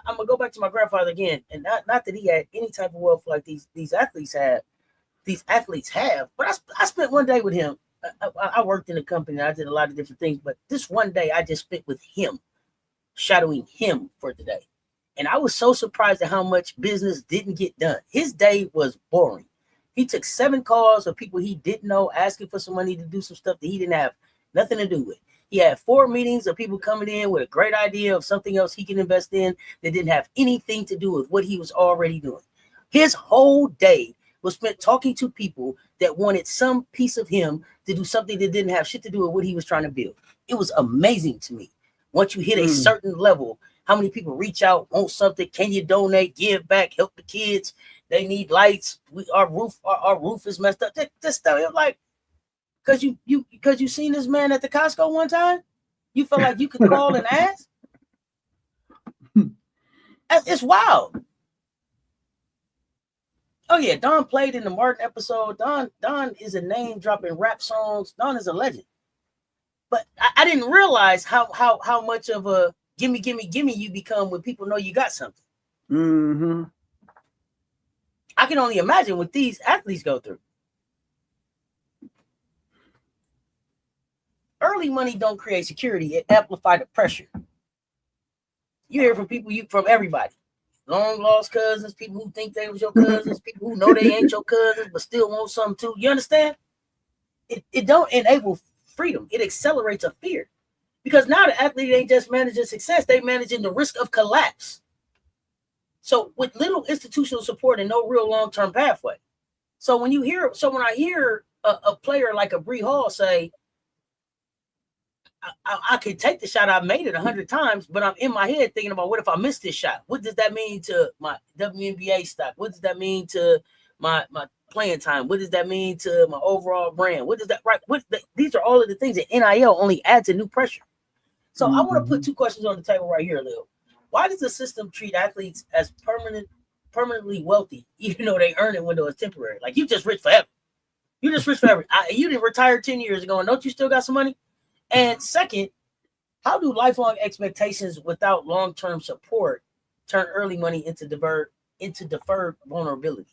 gonna go back to my grandfather again, and not that he had any type of wealth like these athletes have. These athletes have, but I spent one day with him. I worked in a company. I did a lot of different things, but this one day I just spent with him, shadowing him for the day. And I was so surprised at how much business didn't get done. His day was boring. He took 7 calls of people he didn't know, asking for some money to do some stuff that he didn't have nothing to do with. He had 4 meetings of people coming in with a great idea of something else he can invest in that didn't have anything to do with what he was already doing. His whole day was spent talking to people that wanted some piece of him to do something that didn't have shit to do with what he was trying to build. It was amazing to me. Once you hit a certain level, how many people reach out, want something? Can you donate, give back, help the kids? They need lights. Our roof is messed up. This stuff, I'm like, because you seen this man at the Costco one time, you felt like you could call and ask. It's wild. Oh yeah, Don played in the Martin episode. Don is a name dropping rap songs. Don is a legend. But I didn't realize how much of a gimme you become when people know you got something. Mm-hmm. I can only imagine what these athletes go through. Early money don't create security; it amplifies the pressure. You hear from people, from everybody. Long lost cousins, people who think they was your cousins, people who know they ain't your cousins, but still want something too. You understand? It don't enable freedom. It accelerates a fear. Because now the athlete ain't just managing success, they managing the risk of collapse. So with little institutional support and no real long-term pathway. So when I hear a player like a Bree Hall say, I could take the shot. I've made it 100 times, but I'm in my head thinking about, what if I miss this shot? What does that mean to my WNBA stock? What does that mean to my playing time? What does that mean to my overall brand? What does that, right? These are all of the things that NIL only adds a new pressure. So I want to put two questions on the table right here, Lil. Why does the system treat athletes as permanently wealthy, even though they earn it window is temporary? Like, you just rich forever. You just rich forever. You didn't retire 10 years ago, and don't you still got some money? And second, how do lifelong expectations without long-term support turn early money into deferred vulnerability?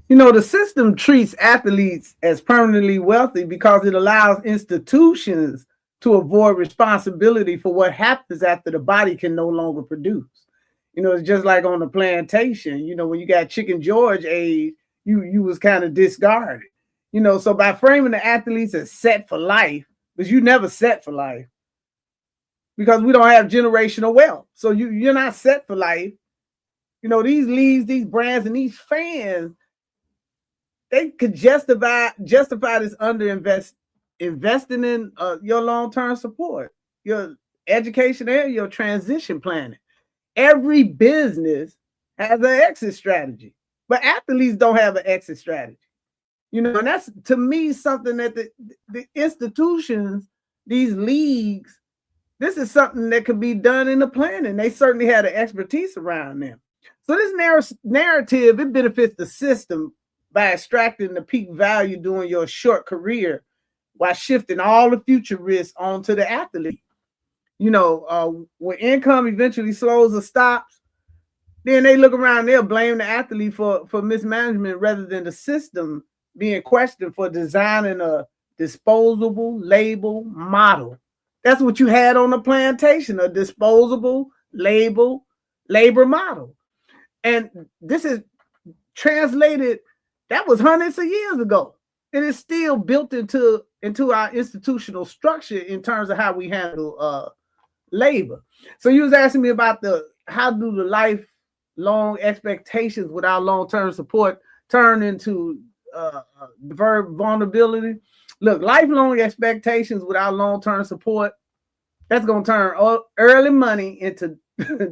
You know, the system treats athletes as permanently wealthy because it allows institutions to avoid responsibility for what happens after the body can no longer produce. You know, it's just like on the plantation. You know, when you got Chicken George age, you was kind of discarded. You know, so by framing the athletes as set for life, because you never set for life, because we don't have generational wealth. So you're not set for life. You know, these leagues, these brands, and these fans, they could justify this investing in your long-term support, your education, and your transition planning. Every business has an exit strategy, but athletes don't have an exit strategy. You know, and that's, to me, something that the institutions, these leagues, this is something that could be done in the planning. They certainly had the expertise around them. So this narrative, it benefits the system by extracting the peak value during your short career while shifting all the future risks onto the athlete. You know, when income eventually slows or stops, then they look around, they'll blame the athlete for mismanagement rather than the system being questioned for designing a disposable label model. That's what you had on the plantation, a disposable labor model. And this is translated, that was hundreds of years ago. And it's still built into our institutional structure in terms of how we handle labor. So you was asking me about how do the lifelong expectations without long-term support turn into deferred vulnerability. Look, lifelong expectations without long-term support, that's going to turn early money into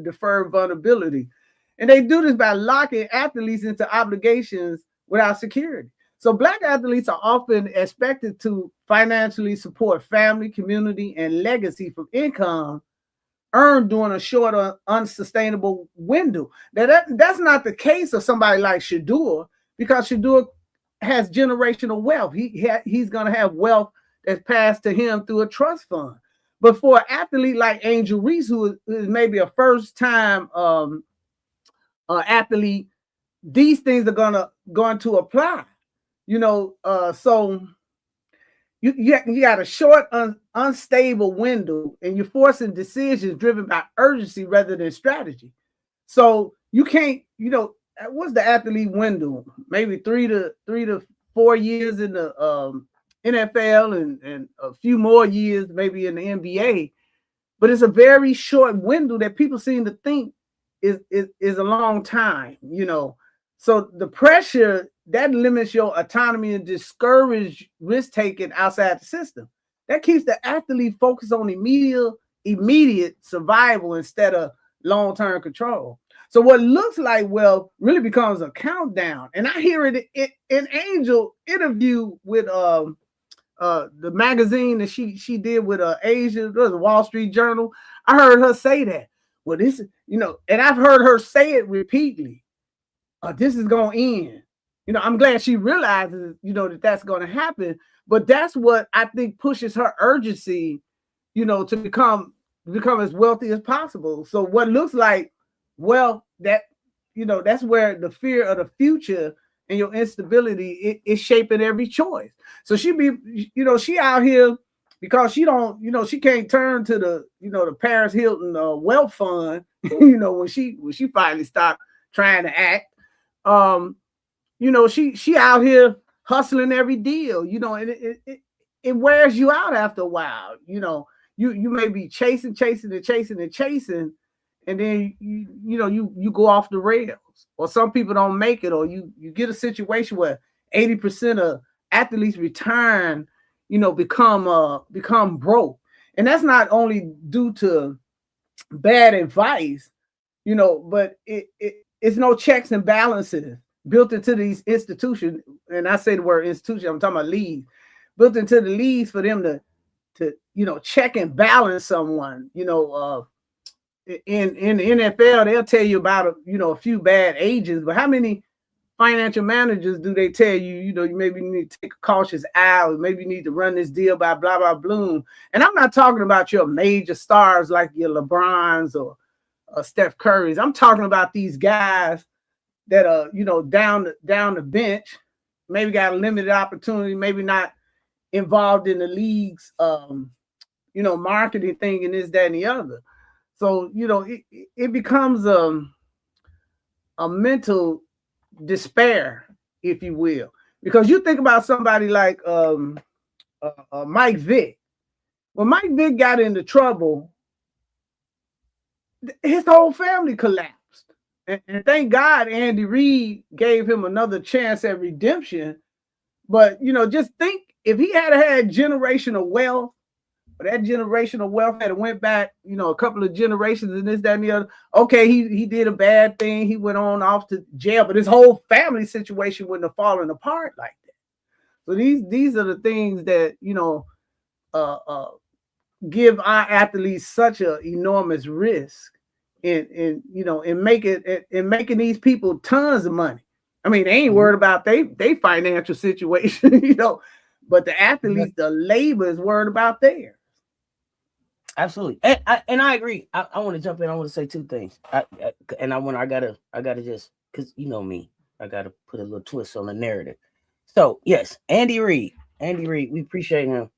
deferred vulnerability. And they do this by locking athletes into obligations without security. So Black athletes are often expected to financially support family, community, and legacy from income earned during a short or unsustainable window. Now that's not the case of somebody like Shedeur, because Shedeur has generational wealth. He's going to have wealth that's passed to him through a trust fund. But for an athlete like Angel Reese, who is maybe a first-time athlete, these things are going to apply. You know, so you got a short, unstable window, and you're forcing decisions driven by urgency rather than strategy. So you can't, you know, what's the athlete window? Maybe 3 to 4 years in the NFL and a few more years maybe in the NBA. But it's a very short window that people seem to think is a long time, you know. So the pressure that limits your autonomy and discourage risk taking outside the system. That keeps the athlete focused on immediate survival instead of long-term control. So what looks like wealth really becomes a countdown. And I hear it in Angel interview with the magazine that she did with Asia, the Wall Street Journal. I heard her say that. Well, this is, and I've heard her say it repeatedly. This is going to end. I'm glad she realizes, that that's going to happen. But that's what I think pushes her urgency, to become as wealthy as possible. So what looks like wealth, that's where the fear of the future and your instability is shaping every choice. So she out here because she don't, she can't turn to the Paris Hilton wealth fund, when she finally stopped trying to act. She out here hustling every deal, and it wears you out after a while. You may be chasing, and then you go off the rails. Or some people don't make it, or you get a situation where 80% of athletes return, become broke. And that's not only due to bad advice, but it's no checks and balances built into these institutions. And I say the word institution, I'm talking about leagues, built into the leagues for them to check and balance someone. In the NFL, they'll tell you about a few bad agents, but how many financial managers do they tell you, you maybe need to take a cautious eye, or maybe you need to run this deal by blah, blah, bloom. And I'm not talking about your major stars like your LeBrons or Steph Curry's. I'm talking about these guys that are, down the bench, maybe got a limited opportunity, maybe not involved in the league's, marketing thing and this, that, and the other. So, it becomes a mental despair, if you will, because you think about somebody like Mike Vick. When Mike Vick got into trouble, his whole family collapsed. And thank God Andy Reid gave him another chance at redemption. But, just think if he had generational wealth, but that generational wealth had went back, a couple of generations and this, that, and the other. Okay, he did a bad thing. He went on off to jail, but his whole family situation wouldn't have fallen apart like that. So these are the things that, give our athletes such an enormous risk in making these people tons of money. I mean, they ain't worried about they financial situation, but the athletes, the labor is worried about theirs. Absolutely. And I agree. I want to jump in. I want to say two things. I gotta just, because me, I gotta put a little twist on the narrative. So yes, Andy Reid, we appreciate him.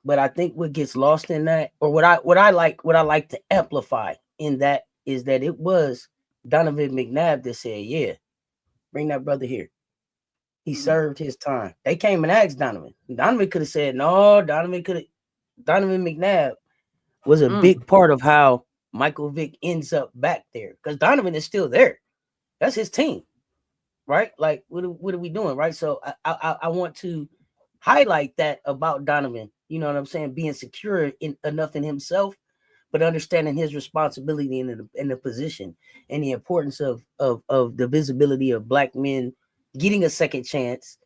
But I think what gets lost in that, or what I like to amplify in that, is that it was Donovan McNabb that said, yeah, bring that brother here. He served his time. They came and asked Donovan. Donovan could have said no. Donovan McNabb was a big part of how Michael Vick ends up back there, because Donovan is still there. That's his team, right? Like, what are we doing, right? So I want to highlight that about Donovan. You know what I'm saying? Being secure enough in himself, but understanding his responsibility in the position and the importance of the visibility of Black men getting a second chance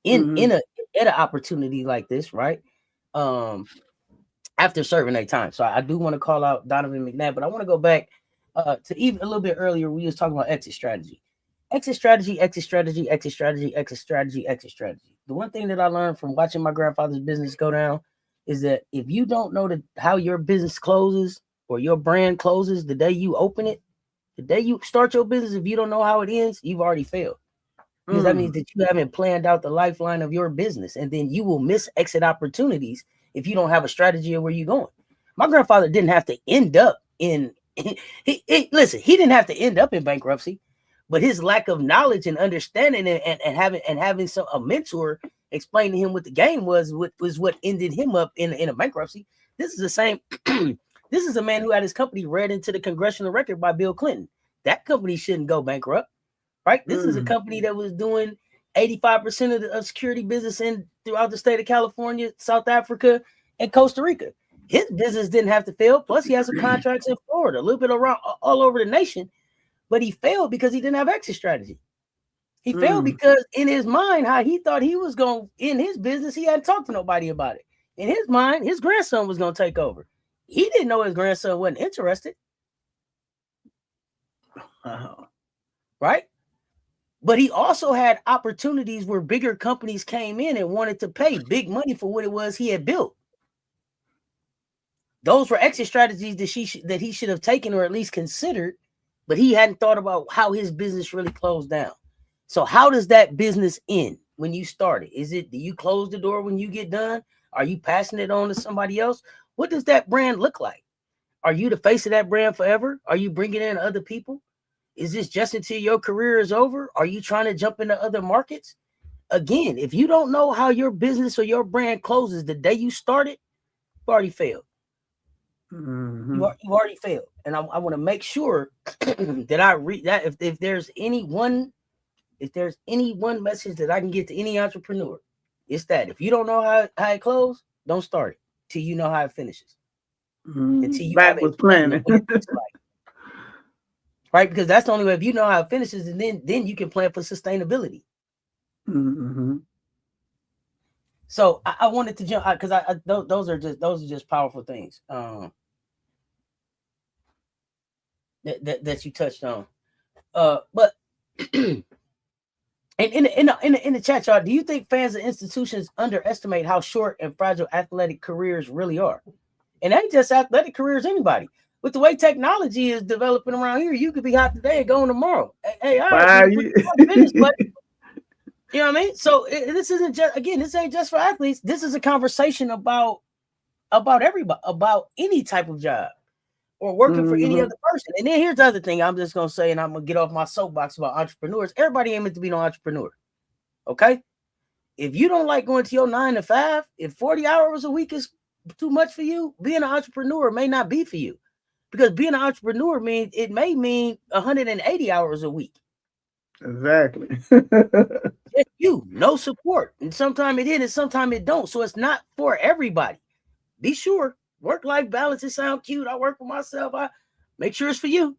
in an opportunity like this, right? After serving their time. So I do want to call out Donovan McNabb, but I want to go back to even a little bit earlier. We was talking about exit strategy. The one thing that I learned from watching my grandfather's business go down is that if you don't know how your business closes or your brand closes the day you open it, the day you start your business, if you don't know how it ends, you've already failed. Because that means that you haven't planned out the lifeline of your business, and then you will miss exit opportunities if you don't have a strategy of where you're going. My grandfather didn't have to end up in he didn't have to end up in bankruptcy, but his lack of knowledge and understanding and having a mentor explain to him what the game was what ended him up in a bankruptcy. This is the same. This is a man who had his company read into the congressional record by Bill Clinton. That company shouldn't go bankrupt. right? This is a company that was doing 85% of the security business throughout the state of California, South Africa, and Costa Rica. His business didn't have to fail. Plus, he has some contracts in Florida, a little bit around all over the nation. But he failed because he didn't have exit strategy. He failed because in his mind, how he thought he was going in his business, he hadn't talked to nobody about it. In his mind, his grandson was going to take over. He didn't know his grandson wasn't interested. Right? But he also had opportunities where bigger companies came in and wanted to pay big money for what it was he had built. Those were exit strategies that he should have taken or at least considered, but he hadn't thought about how his business really closed down. So how does that business end when you start it? Do you close the door when you get done? Are you passing it on to somebody else? What does that brand look like? Are you the face of that brand forever? Are you bringing in other people? Is this just until your career is over? Are you trying to jump into other markets? Again, if you don't know how your business or your brand closes the day you started, you already failed. You already failed. And I want to make sure that I read that if there's any one message that I can get to any entrepreneur, it's that if you don't know how it closes, don't start it till you know how it finishes. Until you have was planning. Right? Because that's the only way. If you know how it finishes, and then you can plan for sustainability. So I wanted to jump because those are just powerful things that you touched on. But in the chat, y'all, do you think fans and institutions underestimate how short and fragile athletic careers really are? And ain't just athletic careers, anybody. With the way technology is developing around here, you could be hot today and going tomorrow. Hey, all right, finish, buddy. You know what I mean? So this isn't just, again, this ain't just for athletes. This is a conversation about everybody, about any type of job or working for any other person. And then here's the other thing I'm just going to say, and I'm going to get off my soapbox about entrepreneurs. Everybody ain't meant to be no entrepreneur. Okay? If you don't like going to your 9 to 5, if 40 hours a week is too much for you, being an entrepreneur may not be for you. Because being an entrepreneur may mean 180 hours a week. Exactly. Just you, no support. And sometimes it is, and sometimes it don't. So it's not for everybody. Be sure. Work-life balance, it sounds cute. I work for myself. I make sure it's for you.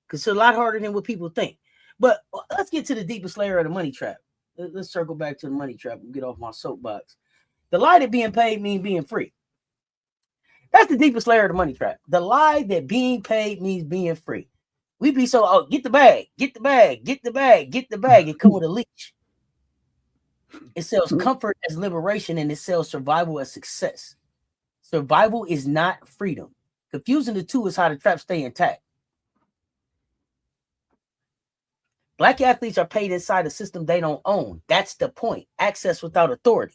Because it's a lot harder than what people think. But let's get to the deepest layer of the money trap. Let's circle back to the money trap and get off my soapbox. The lie that being paid means being free. That's the deepest layer of the money trap. The lie that being paid means being free. We be so, get the bag, get the bag, get the bag, get the bag. It come with a leash. It sells comfort as liberation, and it sells survival as success. Survival is not freedom. Confusing the two is how the trap stay intact. Black athletes are paid inside a system they don't own. That's the point. Access without authority.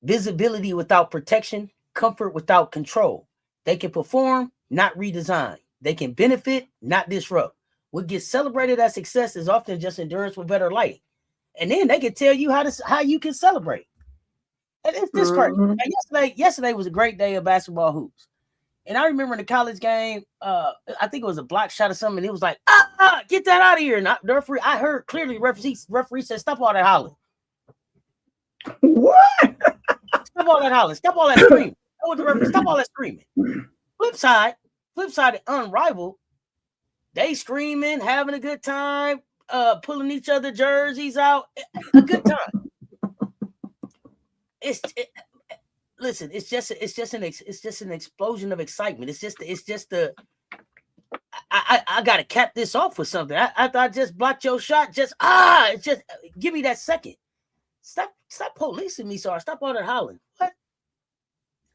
Visibility without protection, comfort without control. They can perform, not redesign. They can benefit, not disrupt. What gets celebrated as success is often just endurance with better lighting. And then they can tell you how you can celebrate. And it's this crazy. And yesterday was a great day of basketball hoops. And I remember in the college game, I think it was a block shot or something. And it was like, get that out of here. And the referee, I heard clearly referee said, stop all that hollering. What? Stop all that hollering. Stop all that screaming. Stop all that screaming. Flip side, unrivaled. They screaming, having a good time, pulling each other jerseys out. A good time. Listen. It's just an explosion of excitement. It's just the. I gotta cap this off with something. I just blocked your shot. It's just give me that second. Stop policing me, sorry. Stop all that hollering. What?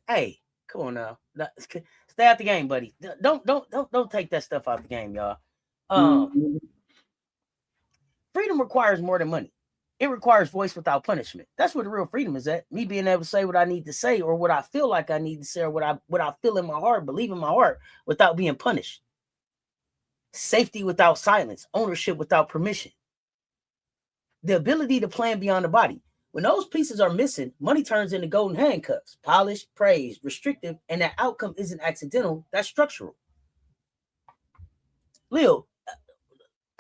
Hey, come on now. Stay out the game, buddy. Don't take that stuff out the game, y'all. Freedom requires more than money. It requires voice without punishment. That's where the real freedom is at. Me being able to say what I need to say, or what I feel like I need to say, or what I feel in my heart, believe in my heart, without being punished. Safety without silence. Ownership without permission. The ability to plan beyond the body. When those pieces are missing, money turns into golden handcuffs. Polished, praised, restrictive, and that outcome isn't accidental. That's structural. Leo,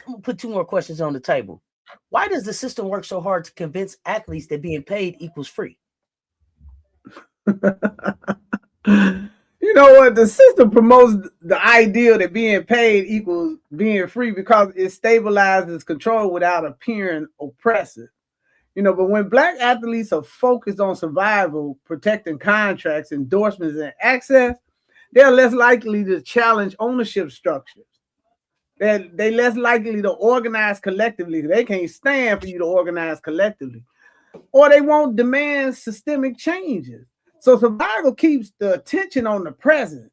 I'm gonna put two more questions on the table. Why does the system work so hard to convince athletes that being paid equals free? You know what? The system promotes the idea that being paid equals being free because it stabilizes control without appearing oppressive. But when Black athletes are focused on survival, protecting contracts, endorsements, and access, they're less likely to challenge ownership structures. They're less likely to organize collectively. They can't stand for you to organize collectively. Or they won't demand systemic changes. So survival keeps the attention on the present.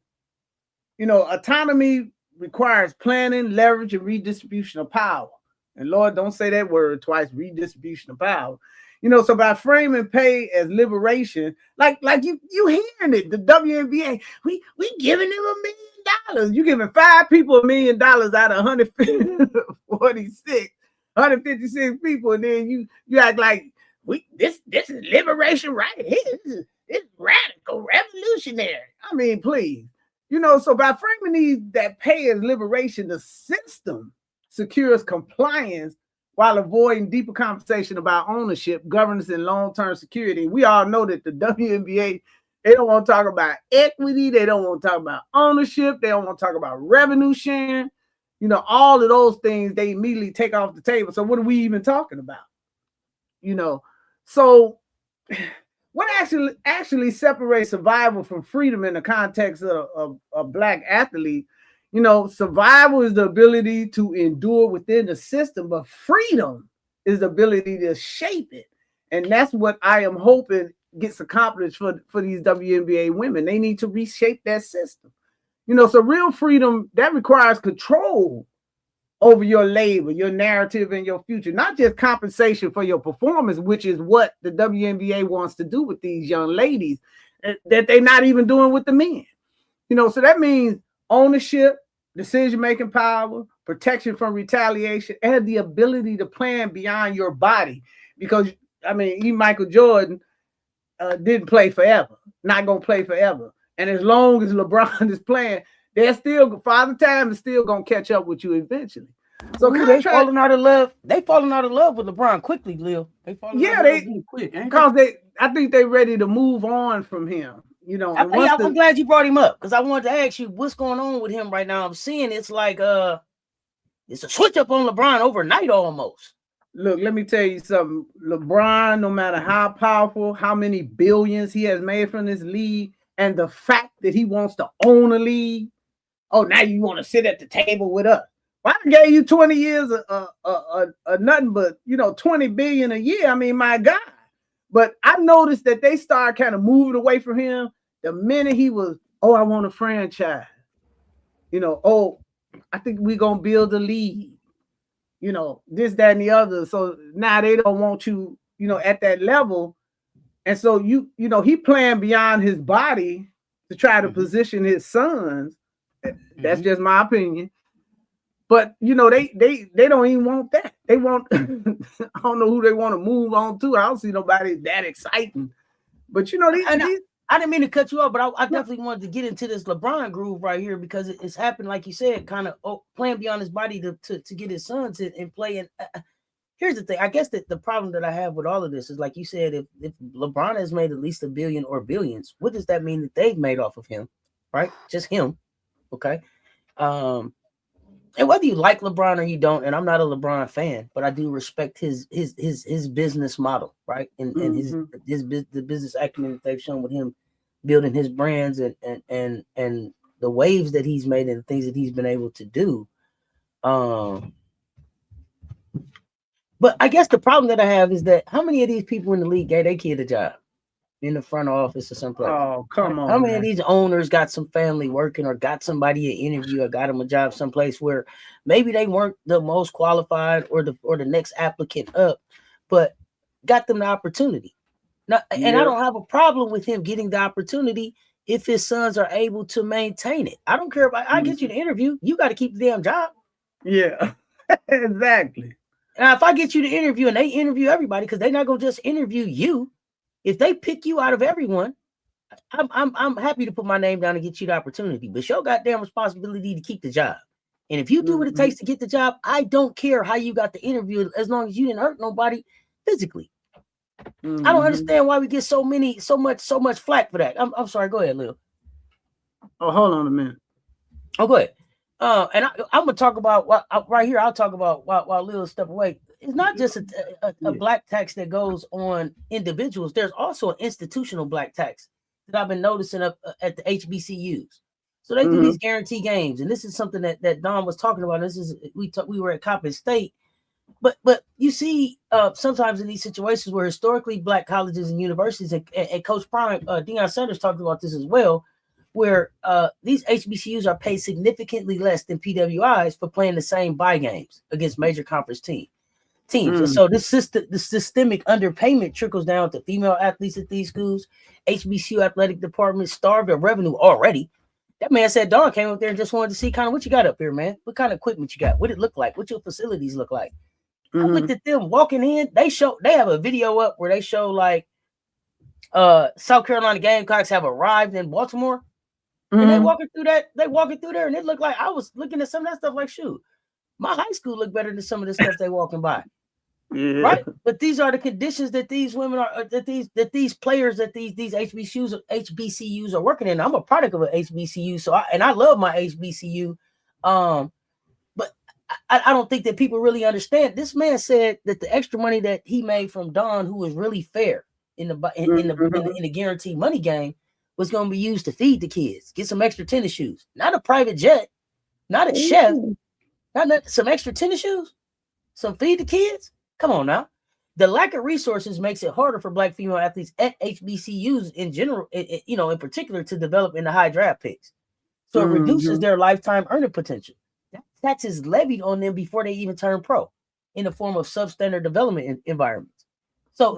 Autonomy requires planning, leverage, and redistribution of power. And Lord, don't say that word twice, redistribution of power. So by framing pay as liberation, like you hearing it, the WNBA, we giving them $1 million. You giving 5 people $1 million out of 156 people, and then you act like this is liberation right here. It's radical, revolutionary. I mean, please. So by framing that pay as liberation, the system secures compliance while avoiding deeper conversation about ownership, governance, and long-term security. We all know that the WNBA, they don't want to talk about equity. They don't want to talk about ownership. They don't want to talk about revenue sharing. All of those things they immediately take off the table. So what are we even talking about? So what actually separates survival from freedom in the context of a Black athlete? Survival is the ability to endure within the system, but freedom is the ability to shape it. And that's what I am hoping gets accomplished for these WNBA women. They need to reshape that system. So real freedom, that requires control over your labor, your narrative, and your future, not just compensation for your performance, which is what the WNBA wants to do with these young ladies that they're not even doing with the men. So that means ownership, decision-making power, protection from retaliation, and the ability to plan beyond your body. Because, even Michael Jordan didn't play forever, not going to play forever. And as long as LeBron is playing, Father Time is still going to catch up with you eventually. So they falling out of love. They falling out of love with LeBron quickly, Lil. They quick. Because I think they're ready to move on from him. I'm glad you brought him up because I wanted to ask you what's going on with him right now. I'm seeing it's like it's a switch up on LeBron overnight almost. Look, let me tell you something. LeBron, no matter how powerful, how many billions he has made from this league, and the fact that he wants to own a league. Oh, now you want to sit at the table with us? Well, I gave you 20 years of nothing but 20 billion a year. I mean, my God. But I noticed that they started kind of moving away from him the minute he was, I want a franchise. I think we're going to build a league. This, that, and the other. So now they don't want you, at that level. And so, he playing beyond his body to try to position his sons. That's just my opinion. But they don't even want that. They want I don't know who they want to move on to. I don't see nobody that exciting. But I didn't mean to cut you off, but I definitely wanted to get into this LeBron groove right here because it's happened, like you said, kind of playing beyond his body to get his sons and play. And here's the thing. I guess that the problem that I have with all of this is, like you said, if LeBron has made at least $1 billion or billions, what does that mean that they've made off of him? Right? Just him. Okay. And whether you like LeBron or you don't, and I'm not a LeBron fan, but I do respect his business model, right? And the business acumen that they've shown with him building his brands and the waves that he's made and the things that he's been able to do. But I guess the problem that I have is that how many of these people in the league gave their kid a job in the front office or someplace? Oh, come on. How many of these owners got some family working or got somebody an interview or got them a job someplace where maybe they weren't the most qualified or the next applicant up, but got them the opportunity? Now, and I don't have a problem with him getting the opportunity if his sons are able to maintain it. I don't care about I get you the interview. You got to keep the damn job. Yeah, exactly. Now, if I get you the interview and they interview everybody, because they're not gonna just interview you. If they pick you out of everyone, I'm happy to put my name down and get you the opportunity. But it's your goddamn responsibility to keep the job. And if you do what it takes to get the job, I don't care how you got the interview, as long as you didn't hurt nobody physically. I don't understand why we get so much flack for that. I'm sorry. Go ahead, Lil. Oh, hold on a minute. Oh, go ahead. And I'm gonna talk about right here. I'll talk about while Lil step away. It's not just a black tax that goes on individuals. There's also an institutional black tax that I've been noticing up at the HBCUs. So they do these guarantee games, and this is something that Don was talking about. This is we were at Coppin State, but you see sometimes in these situations where historically black colleges and universities and Coach Prime, Deion Sanders talked about this as well, where these HBCUs are paid significantly less than PWIs for playing the same bye games against major conference teams. And so the systemic underpayment trickles down to female athletes at these schools. HBCU athletic departments starved of revenue already. That man said Don came up there and just wanted to see kind of what you got up here, man. What kind of equipment you got? What it look like? What your facilities look like? I looked at them walking in. They have a video up where they show like South Carolina Gamecocks have arrived in Baltimore. And they walking through there, and it looked like I was looking at some of that stuff like, shoot, my high school looked better than some of the stuff they walking by. Yeah. Right. But these are the conditions that these women are, that these players, that these HBCUs are working in. I'm a product of an HBCU, so I love my HBCU. But I don't think that people really understand. This man said that the extra money that he made from Don, who was really fair in the guaranteed money game, was going to be used to feed the kids, get some extra tennis shoes, not a private jet, not a chef, not some extra tennis shoes, some feed the kids. Come on now. The lack of resources makes it harder for black female athletes at HBCUs in general, in particular, to develop into high draft picks. So it reduces their lifetime earning potential. That tax is levied on them before they even turn pro in the form of substandard development environments. So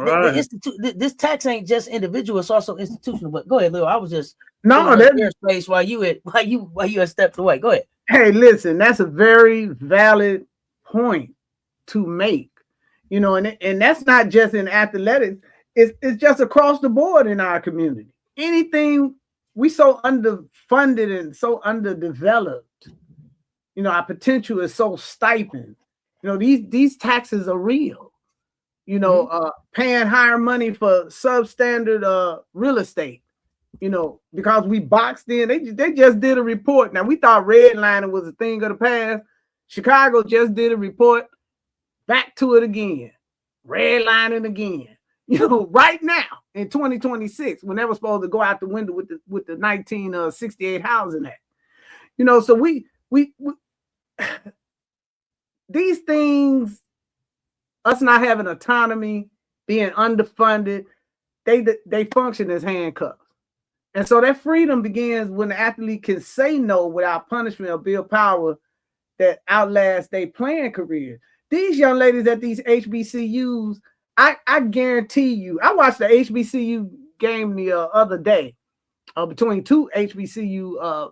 this tax ain't just individual; it's also institutional. But go ahead, Lil. I was just space while you had stepped away. Go ahead. Hey, listen, that's a very valid point to make. And that's not just in athletics. It's just across the board in our community. Anything we so underfunded and so underdeveloped. Our potential is so stifled. These taxes are real. Paying higher money for substandard real estate. Because we boxed in. They just did a report. Now we thought redlining was a thing of the past. Chicago just did a report. Back to it again, redlining again. Right now in 2026, when they were supposed to go out the window with the 1968 Housing Act. So we these things, us not having autonomy, being underfunded, they function as handcuffs. And so that freedom begins when the athlete can say no without punishment or build power that outlasts their playing career. These young ladies at these HBCUs, I guarantee you, I watched the HBCU game the other day between two HBCU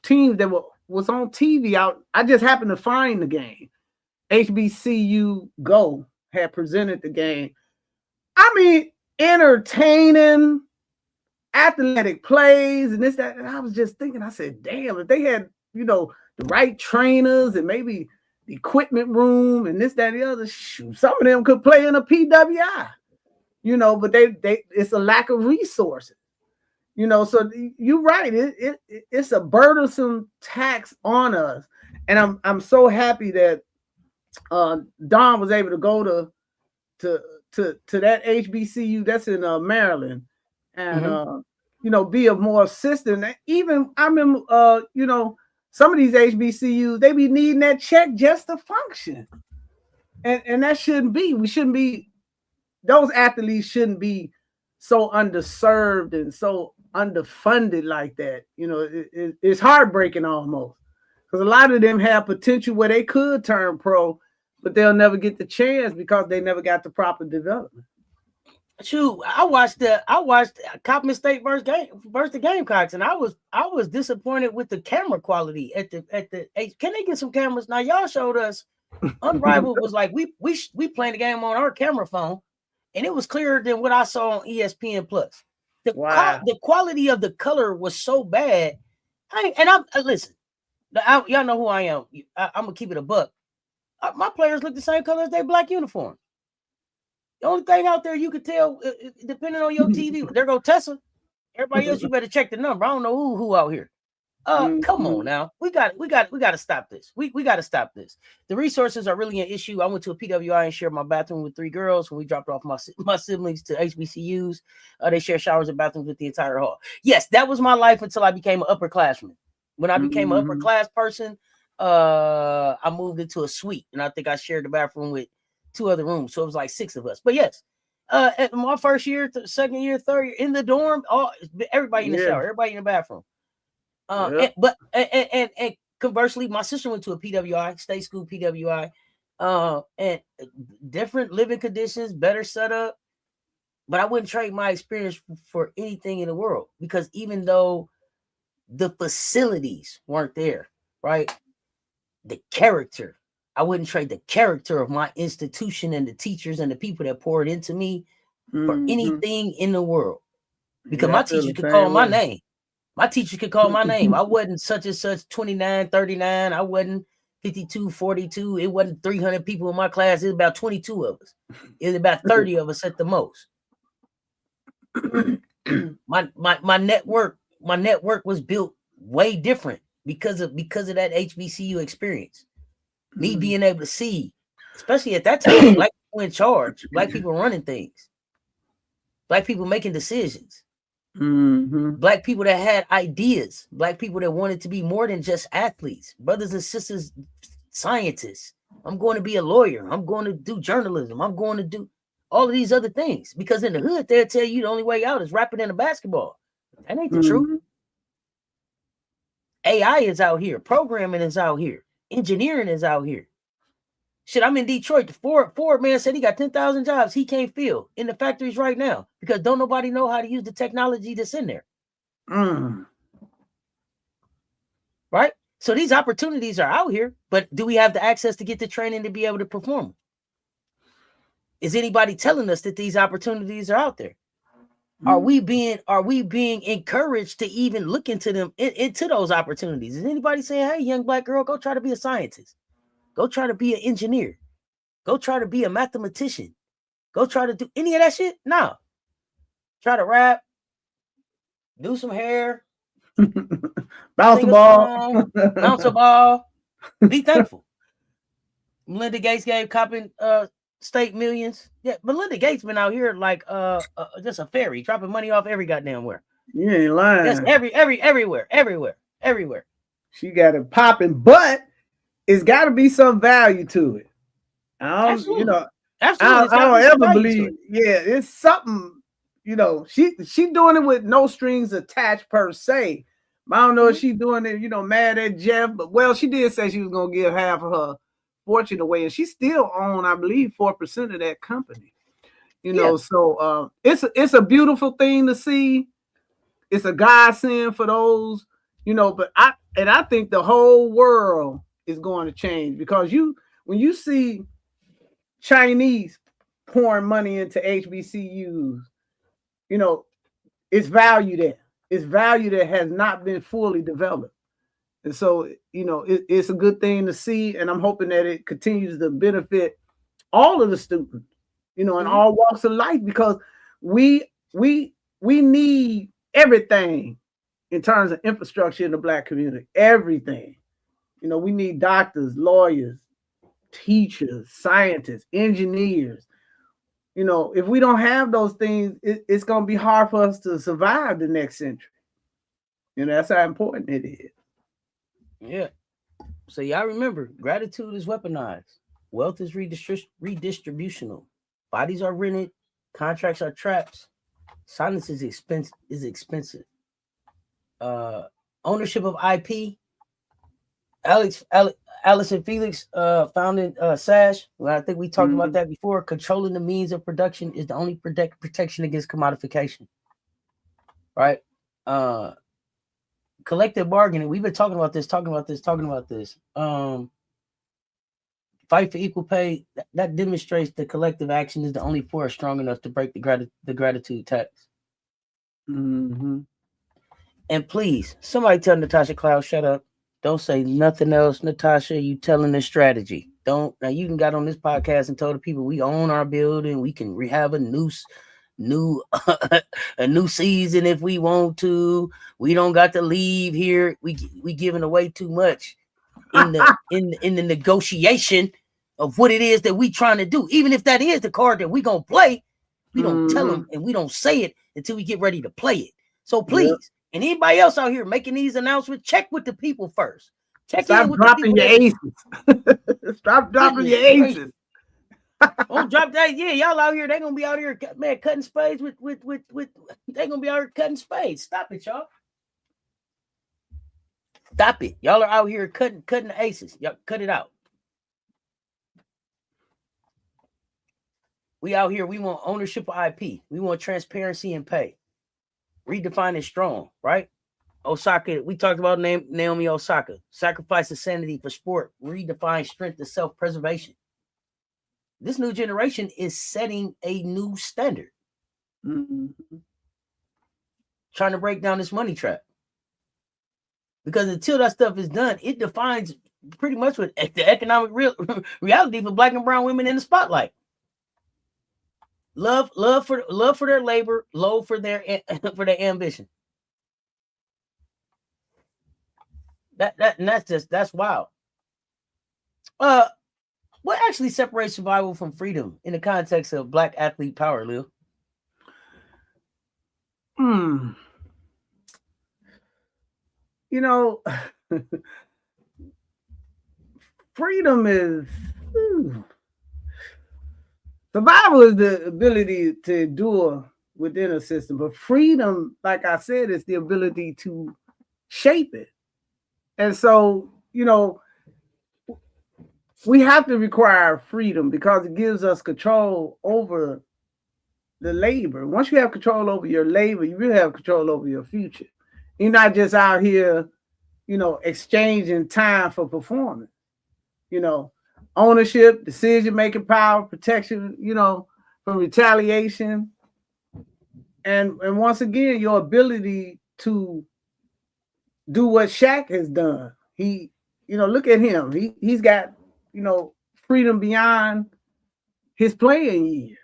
teams that was on TV. I just happened to find the game. HBCU Go had presented the game. I mean, entertaining, athletic plays and this, that. And I was just thinking, I said, damn, if they had, the right trainers and maybe the equipment room and this, that, and the other, shoot, some of them could play in a PWI, but they it's a lack of resources, so you're right. It's a burdensome tax on us. And I'm so happy that Don was able to go to that HBCU that's in Maryland and be a more assistant. Even I remember some of these HBCUs, they be needing that check just to function. And that shouldn't be. Those athletes shouldn't be so underserved and so underfunded like that. It's heartbreaking almost. Because a lot of them have potential where they could turn pro, but they'll never get the chance because they never got the proper development. Shoot, I watched Coppin State versus the Gamecocks, and I was disappointed with the camera quality at the. Can they get some cameras now? Y'all showed us Unrivaled was like we playing the game on our camera phone, and it was clearer than what I saw on ESPN Plus. The quality of the color was so bad. Listen, Y'all know who I am. I'm gonna keep it a buck. My players look the same color as their black uniform. The only thing out there you could tell, depending on your TV, there go Tessa. Everybody else, you better check the number. I don't know who out here. Come on now. We got to stop this. We got to stop this. The resources are really an issue. I went to a PWI and shared my bathroom with 3 girls. When we dropped off my siblings to HBCUs, they share showers and bathrooms with the entire hall. Yes, that was my life until I became an upperclassman. When I became an upper class person, I moved into a suite, and I think I shared the bathroom with 2 other rooms. So it was like 6 of us. But yes, at my first year, second year, third year in the dorm, everybody in the shower, everybody in the bathroom. And conversely, my sister went to a PWI, state school PWI, and different living conditions, better setup. But I wouldn't trade my experience for anything in the world, because even though the facilities weren't there, right? The character, I wouldn't trade the character of my institution and the teachers and the people that poured into me for anything in the world. Because my teacher could call my name. My teacher could call my name. I wasn't such and such 29, 39. I wasn't 52, 42. It wasn't 300 people in my class. It was about 22 of us. It was about 30 of us at the most. My network was built way different because of that HBCU experience. Me being able to see, especially at that time, black people in charge, black people running things, black people making decisions. Black people that had ideas, black people that wanted to be more than just athletes, brothers and sisters, scientists. I'm going to be a lawyer. I'm going to do journalism. I'm going to do all of these other things, because in the hood, they'll tell you the only way out is rapping in a basketball. That ain't the truth. AI is out here. Programming is out here. Engineering is out here. Shit, I'm in Detroit. The Ford man said he got 10,000 jobs he can't fill in the factories right now because don't nobody know how to use the technology that's in there. Right? So these opportunities are out here, but do we have the access to get the training to be able to perform? Is anybody telling us that these opportunities are out there? Are we being encouraged to even look into them, into those opportunities? Is anybody saying, hey, young black girl, go try to be a scientist? Go try to be an engineer. Go try to be a mathematician. Go try to do any of that shit? No. Try to rap, do some hair, bounce a ball, bounce a ball. Be thankful. Melinda Gates gave Coppin state millions. Yeah, Melinda Gates been out here like just a fairy, dropping money off every goddamn where. You ain't lying. Yes, everywhere. She got it popping, but it's got to be some value to it. Absolutely. I don't ever believe. Yeah, it's something. She doing it with no strings attached per se. I don't know if she's doing it, mad at Jeff, but she did say she was gonna give half of her fortune away, and she still own, I believe, 4% of that company. So it's a beautiful thing to see. It's a godsend for those, but I think the whole world is going to change, because when you see Chinese pouring money into HBCUs, it's value there. It's value that has not been fully developed. And so, it's a good thing to see, and I'm hoping that it continues to benefit all of the students, in all walks of life, because we need everything in terms of infrastructure in the Black community. Everything. We need doctors, lawyers, teachers, scientists, engineers. If we don't have those things, it's going to be hard for us to survive the next century. That's how important it is. Yeah. So y'all remember, gratitude is weaponized. Wealth is redistributional. Bodies are rented. Contracts are traps. Silence is expensive. Ownership of IP. Alice and Felix founded Cess. Well, I think we talked about that before. Controlling the means of production is the only protection against commodification. Right? Collective bargaining. We've been talking about this. Fight for equal pay. That demonstrates the collective action is the only force strong enough to break the gratitude tax. And please, somebody tell Natasha Cloud, shut up. Don't say nothing else, Natasha. You telling the strategy. Don't now. You can got on this podcast and told the people we own our building. We can have a new a new season if we want to. We don't got to leave here. We giving away too much in the negotiation of what it is that we trying to do. Even if that is the card that we gonna play, we don't tell them and we don't say it until we get ready to play it. So please, and anybody else out here making these announcements, check with the people first. Stop dropping your aces. Stop dropping your aces. Don't drop that. Yeah, y'all out here, they gonna be out here, man, cutting spades with they gonna be out here cutting spades. Stop it, y'all. Stop it. Y'all are out here cutting the aces. Y'all cut it out. We out here, we want ownership of IP. We want transparency and pay. Redefine is strong, right? Osaka, we talked about Naomi Osaka. Sacrifice of sanity for sport. Redefine strength to self-preservation. This new generation is setting a new standard. Trying to break down this money trap. Because until that stuff is done, it defines pretty much what the economic reality for Black and brown women in the spotlight. Love for their labor, low for their ambition. That's wild. What actually separates survival from freedom in the context of Black athlete power, Lil? You know, freedom is survival is the ability to endure within a system, but freedom, like I said, is the ability to shape it. And so, you know, we have to require freedom because it gives us control over the labor. Once you have control over your labor, you really have control over your future. You're not just out here, you know, exchanging time for performance. You know, ownership, decision-making power, protection, you know, from retaliation. And once again, your ability to do what Shaq has done. He, you know, look at him. He's got, you know, freedom beyond his playing years.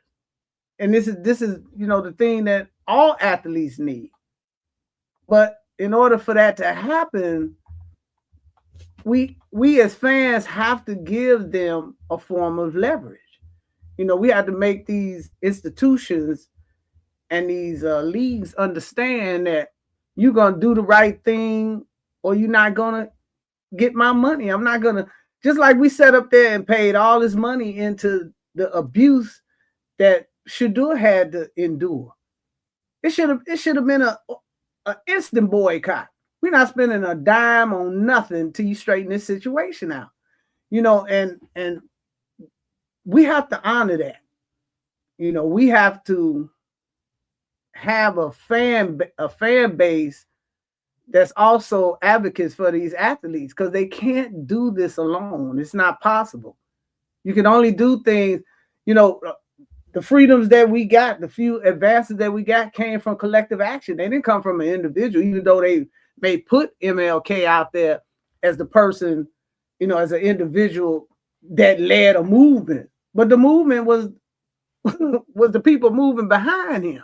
And this is, you know, the thing that all athletes need. But in order for that to happen, we as fans have to give them a form of leverage. You know, we have to make these institutions and these leagues understand that you're going to do the right thing or you're not going to get my money. I'm not going to, just like we sat up there and paid all this money into the abuse that Shador had to endure. It should have been an instant boycott. We're not spending a dime on nothing till you straighten this situation out. You know, and we have to honor that. You know, we have to have a fan base that's also advocates for these athletes because they can't do this alone. It's not possible. You can only do things, you know, the freedoms that we got, the few advances that we got came from collective action. They didn't come from an individual, even though they may put MLK out there as the person, you know, as an individual that led a movement. But the movement was the people moving behind him,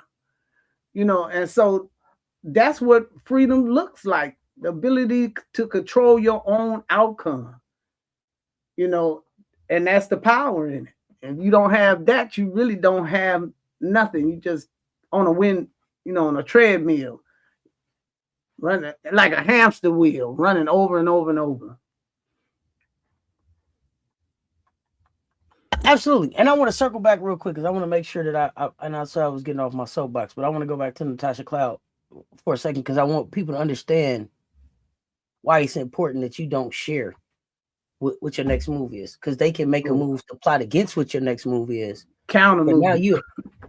you know, and so that's what freedom looks like, the ability to control your own outcome, you know, and that's the power in it. If you don't have that, you really don't have nothing. You just on a wind, you know, on a treadmill, running like a hamster wheel, running over and over and over. Absolutely. And I want to circle back real quick because I want to make sure that I said I was getting off my soapbox, but I want to go back to Natasha Cloud for a second because I want people to understand why it's important that you don't share what your next move is, because they can make a move to plot against what your next move is. Counter move.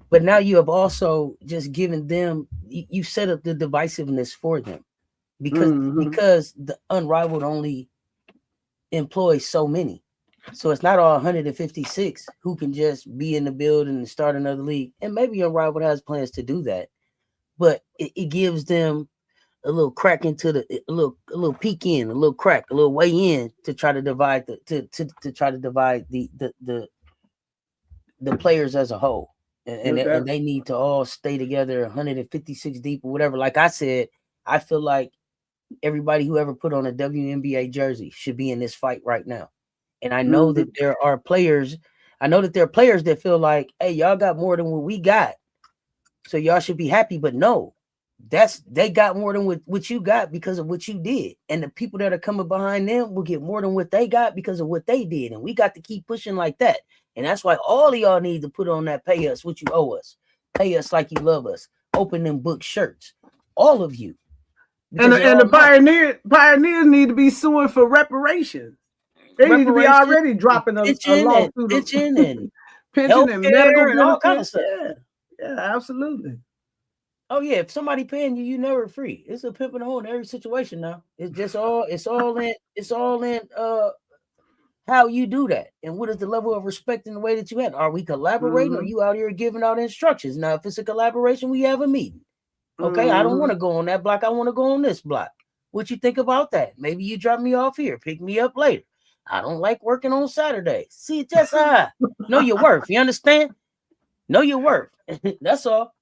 But now you have also just given them, you set up the divisiveness for them because the unrivaled only employs so many. So it's not all 156 who can just be in the building and start another league. And maybe Unrivaled has plans to do that, but it gives them a little crack into a little peek in, a little crack, a little way in to try to divide to try to divide the players as a whole. And they need to all stay together 156 deep or whatever. Like I said, I feel like everybody who ever put on a WNBA jersey should be in this fight right now. And I know that there are players, that feel like, hey, y'all got more than what we got, so y'all should be happy. But no, they got more than what you got because of what you did. And the people that are coming behind them will get more than what they got because of what they did. And we got to keep pushing like that. And that's why all of y'all need to put on that pay us what you owe us. Pay us like you love us. Open them book shirts. All of you. And the pioneers need to be suing for reparations. They need to be already dropping a lawsuit. Pension and pension and medical and all kind of stuff. Yeah, absolutely. Oh yeah, if somebody paying you, you never free. It's a pimping hole in every situation now. It's all in how you do that, and what is the level of respect in the way that you had. Are we collaborating, or you out here giving out instructions? Now, if it's a collaboration, we have a meeting. Okay, I don't want to go on that block. I want to go on this block. What you think about that? Maybe you drop me off here, pick me up later. I don't like working on Saturdays. See, just know your worth. You understand? Know your worth. That's all.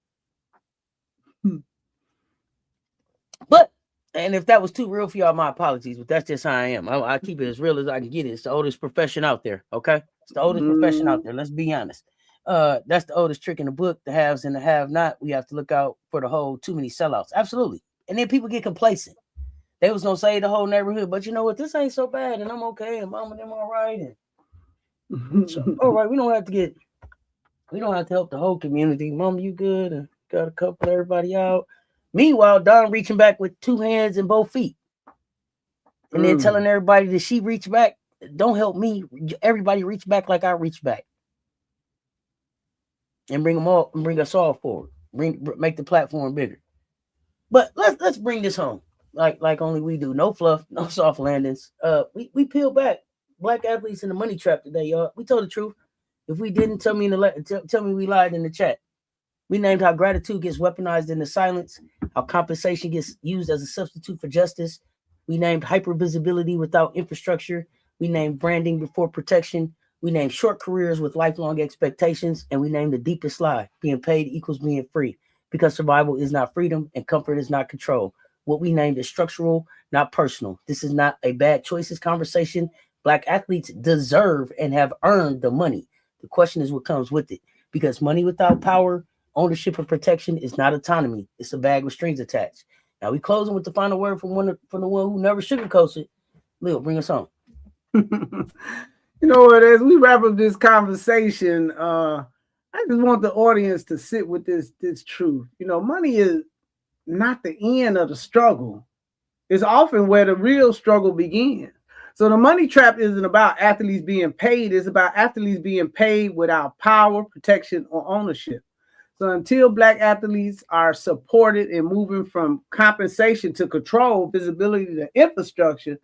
But, and if that was too real for y'all, my apologies, but that's just how I am. I keep it as real as I can get it. It's the oldest profession out there, okay? It's the oldest profession out there. Let's be honest. That's the oldest trick in the book, the haves and the have-not. We have to look out for the whole too many sellouts. Absolutely. And then people get complacent. They was going to say the whole neighborhood, but you know what? This ain't so bad, and I'm okay, and mom and them all right. And so, all right, we don't have to help the whole community. Mom, you good? And got to couple everybody out. Meanwhile, Don reaching back with 2 hands and both feet. And then telling everybody that she reached back. Don't help me. Everybody reach back like I reach back. And bring us all forward. Make the platform bigger. But let's bring this home. Like only we do. No fluff, no soft landings. We peel back black athletes in the money trap today, y'all. We told the truth. If we didn't, tell me we lied in the chat. We named how gratitude gets weaponized in the silence, how compensation gets used as a substitute for justice. We named hypervisibility without infrastructure. We named branding before protection. We named short careers with lifelong expectations. And we named the deepest lie, being paid equals being free, because survival is not freedom and comfort is not control. What we named is structural, not personal. This is not a bad choices conversation. Black athletes deserve and have earned the money. The question is what comes with it, because money without power, ownership, and protection is not autonomy. It's a bag with strings attached. Now we closing with the final word from the one who never sugarcoats it. Lil, bring us on. You know what? As we wrap up this conversation, I just want the audience to sit with this truth. You know, money is not the end of the struggle. It's often where the real struggle begins. So the money trap isn't about athletes being paid. It's about athletes being paid without power, protection, or ownership. So until Black athletes are supported in moving from compensation to control, visibility to infrastructure,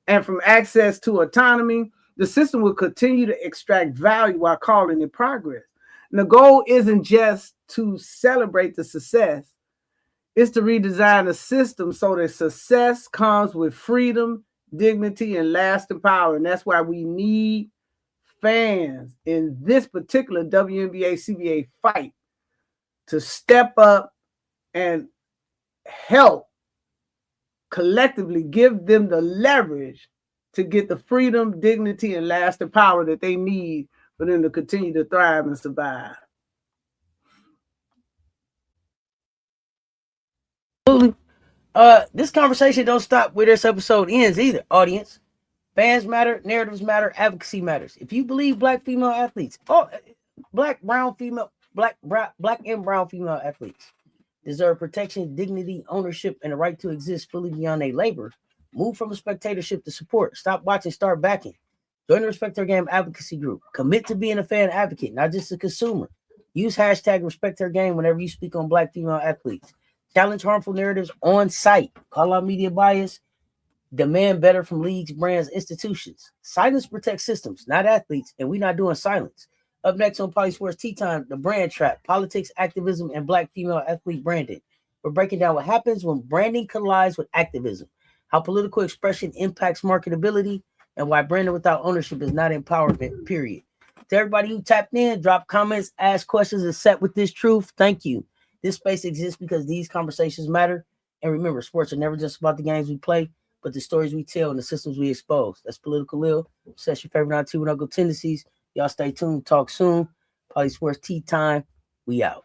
and from access to autonomy, the system will continue to extract value while calling it progress. And the goal isn't just to celebrate the success. It's to redesign the system so that success comes with freedom, dignity, and lasting power. And that's why we need fans in this particular WNBA CBA fight to step up and help collectively give them the leverage to get the freedom, dignity, and lasting power that they need for them to continue to thrive and survive. Absolutely. This conversation don't stop where this episode ends either, audience. Fans matter, narratives matter, advocacy matters. If you believe black female athletes, black and brown female athletes deserve protection, dignity, ownership, and the right to exist fully beyond their labor, move from a spectatorship to support. Stop watching, start backing. Join the Respect Her Game advocacy group. Commit to being a fan advocate, not just a consumer. Use hashtag Respect Her Game whenever you speak on black female athletes. Challenge harmful narratives on site. Call out media bias. Demand better from leagues, brands, institutions. Silence protects systems, not athletes, and we're not doing silence. Up next on PoliSports Tea Time, the brand trap, politics, activism, and black female athlete branding. We're breaking down what happens when branding collides with activism, how political expression impacts marketability, and why branding without ownership is not empowerment, period. To everybody who tapped in, drop comments, ask questions, and set with this truth, thank you. This space exists because these conversations matter. And remember, sports are never just about the games we play, but the stories we tell and the systems we expose. That's Political Lil. Cess your favorite auntie with Uncle Tendencies. Y'all stay tuned. Talk soon. PoliSports Tea Time. We out.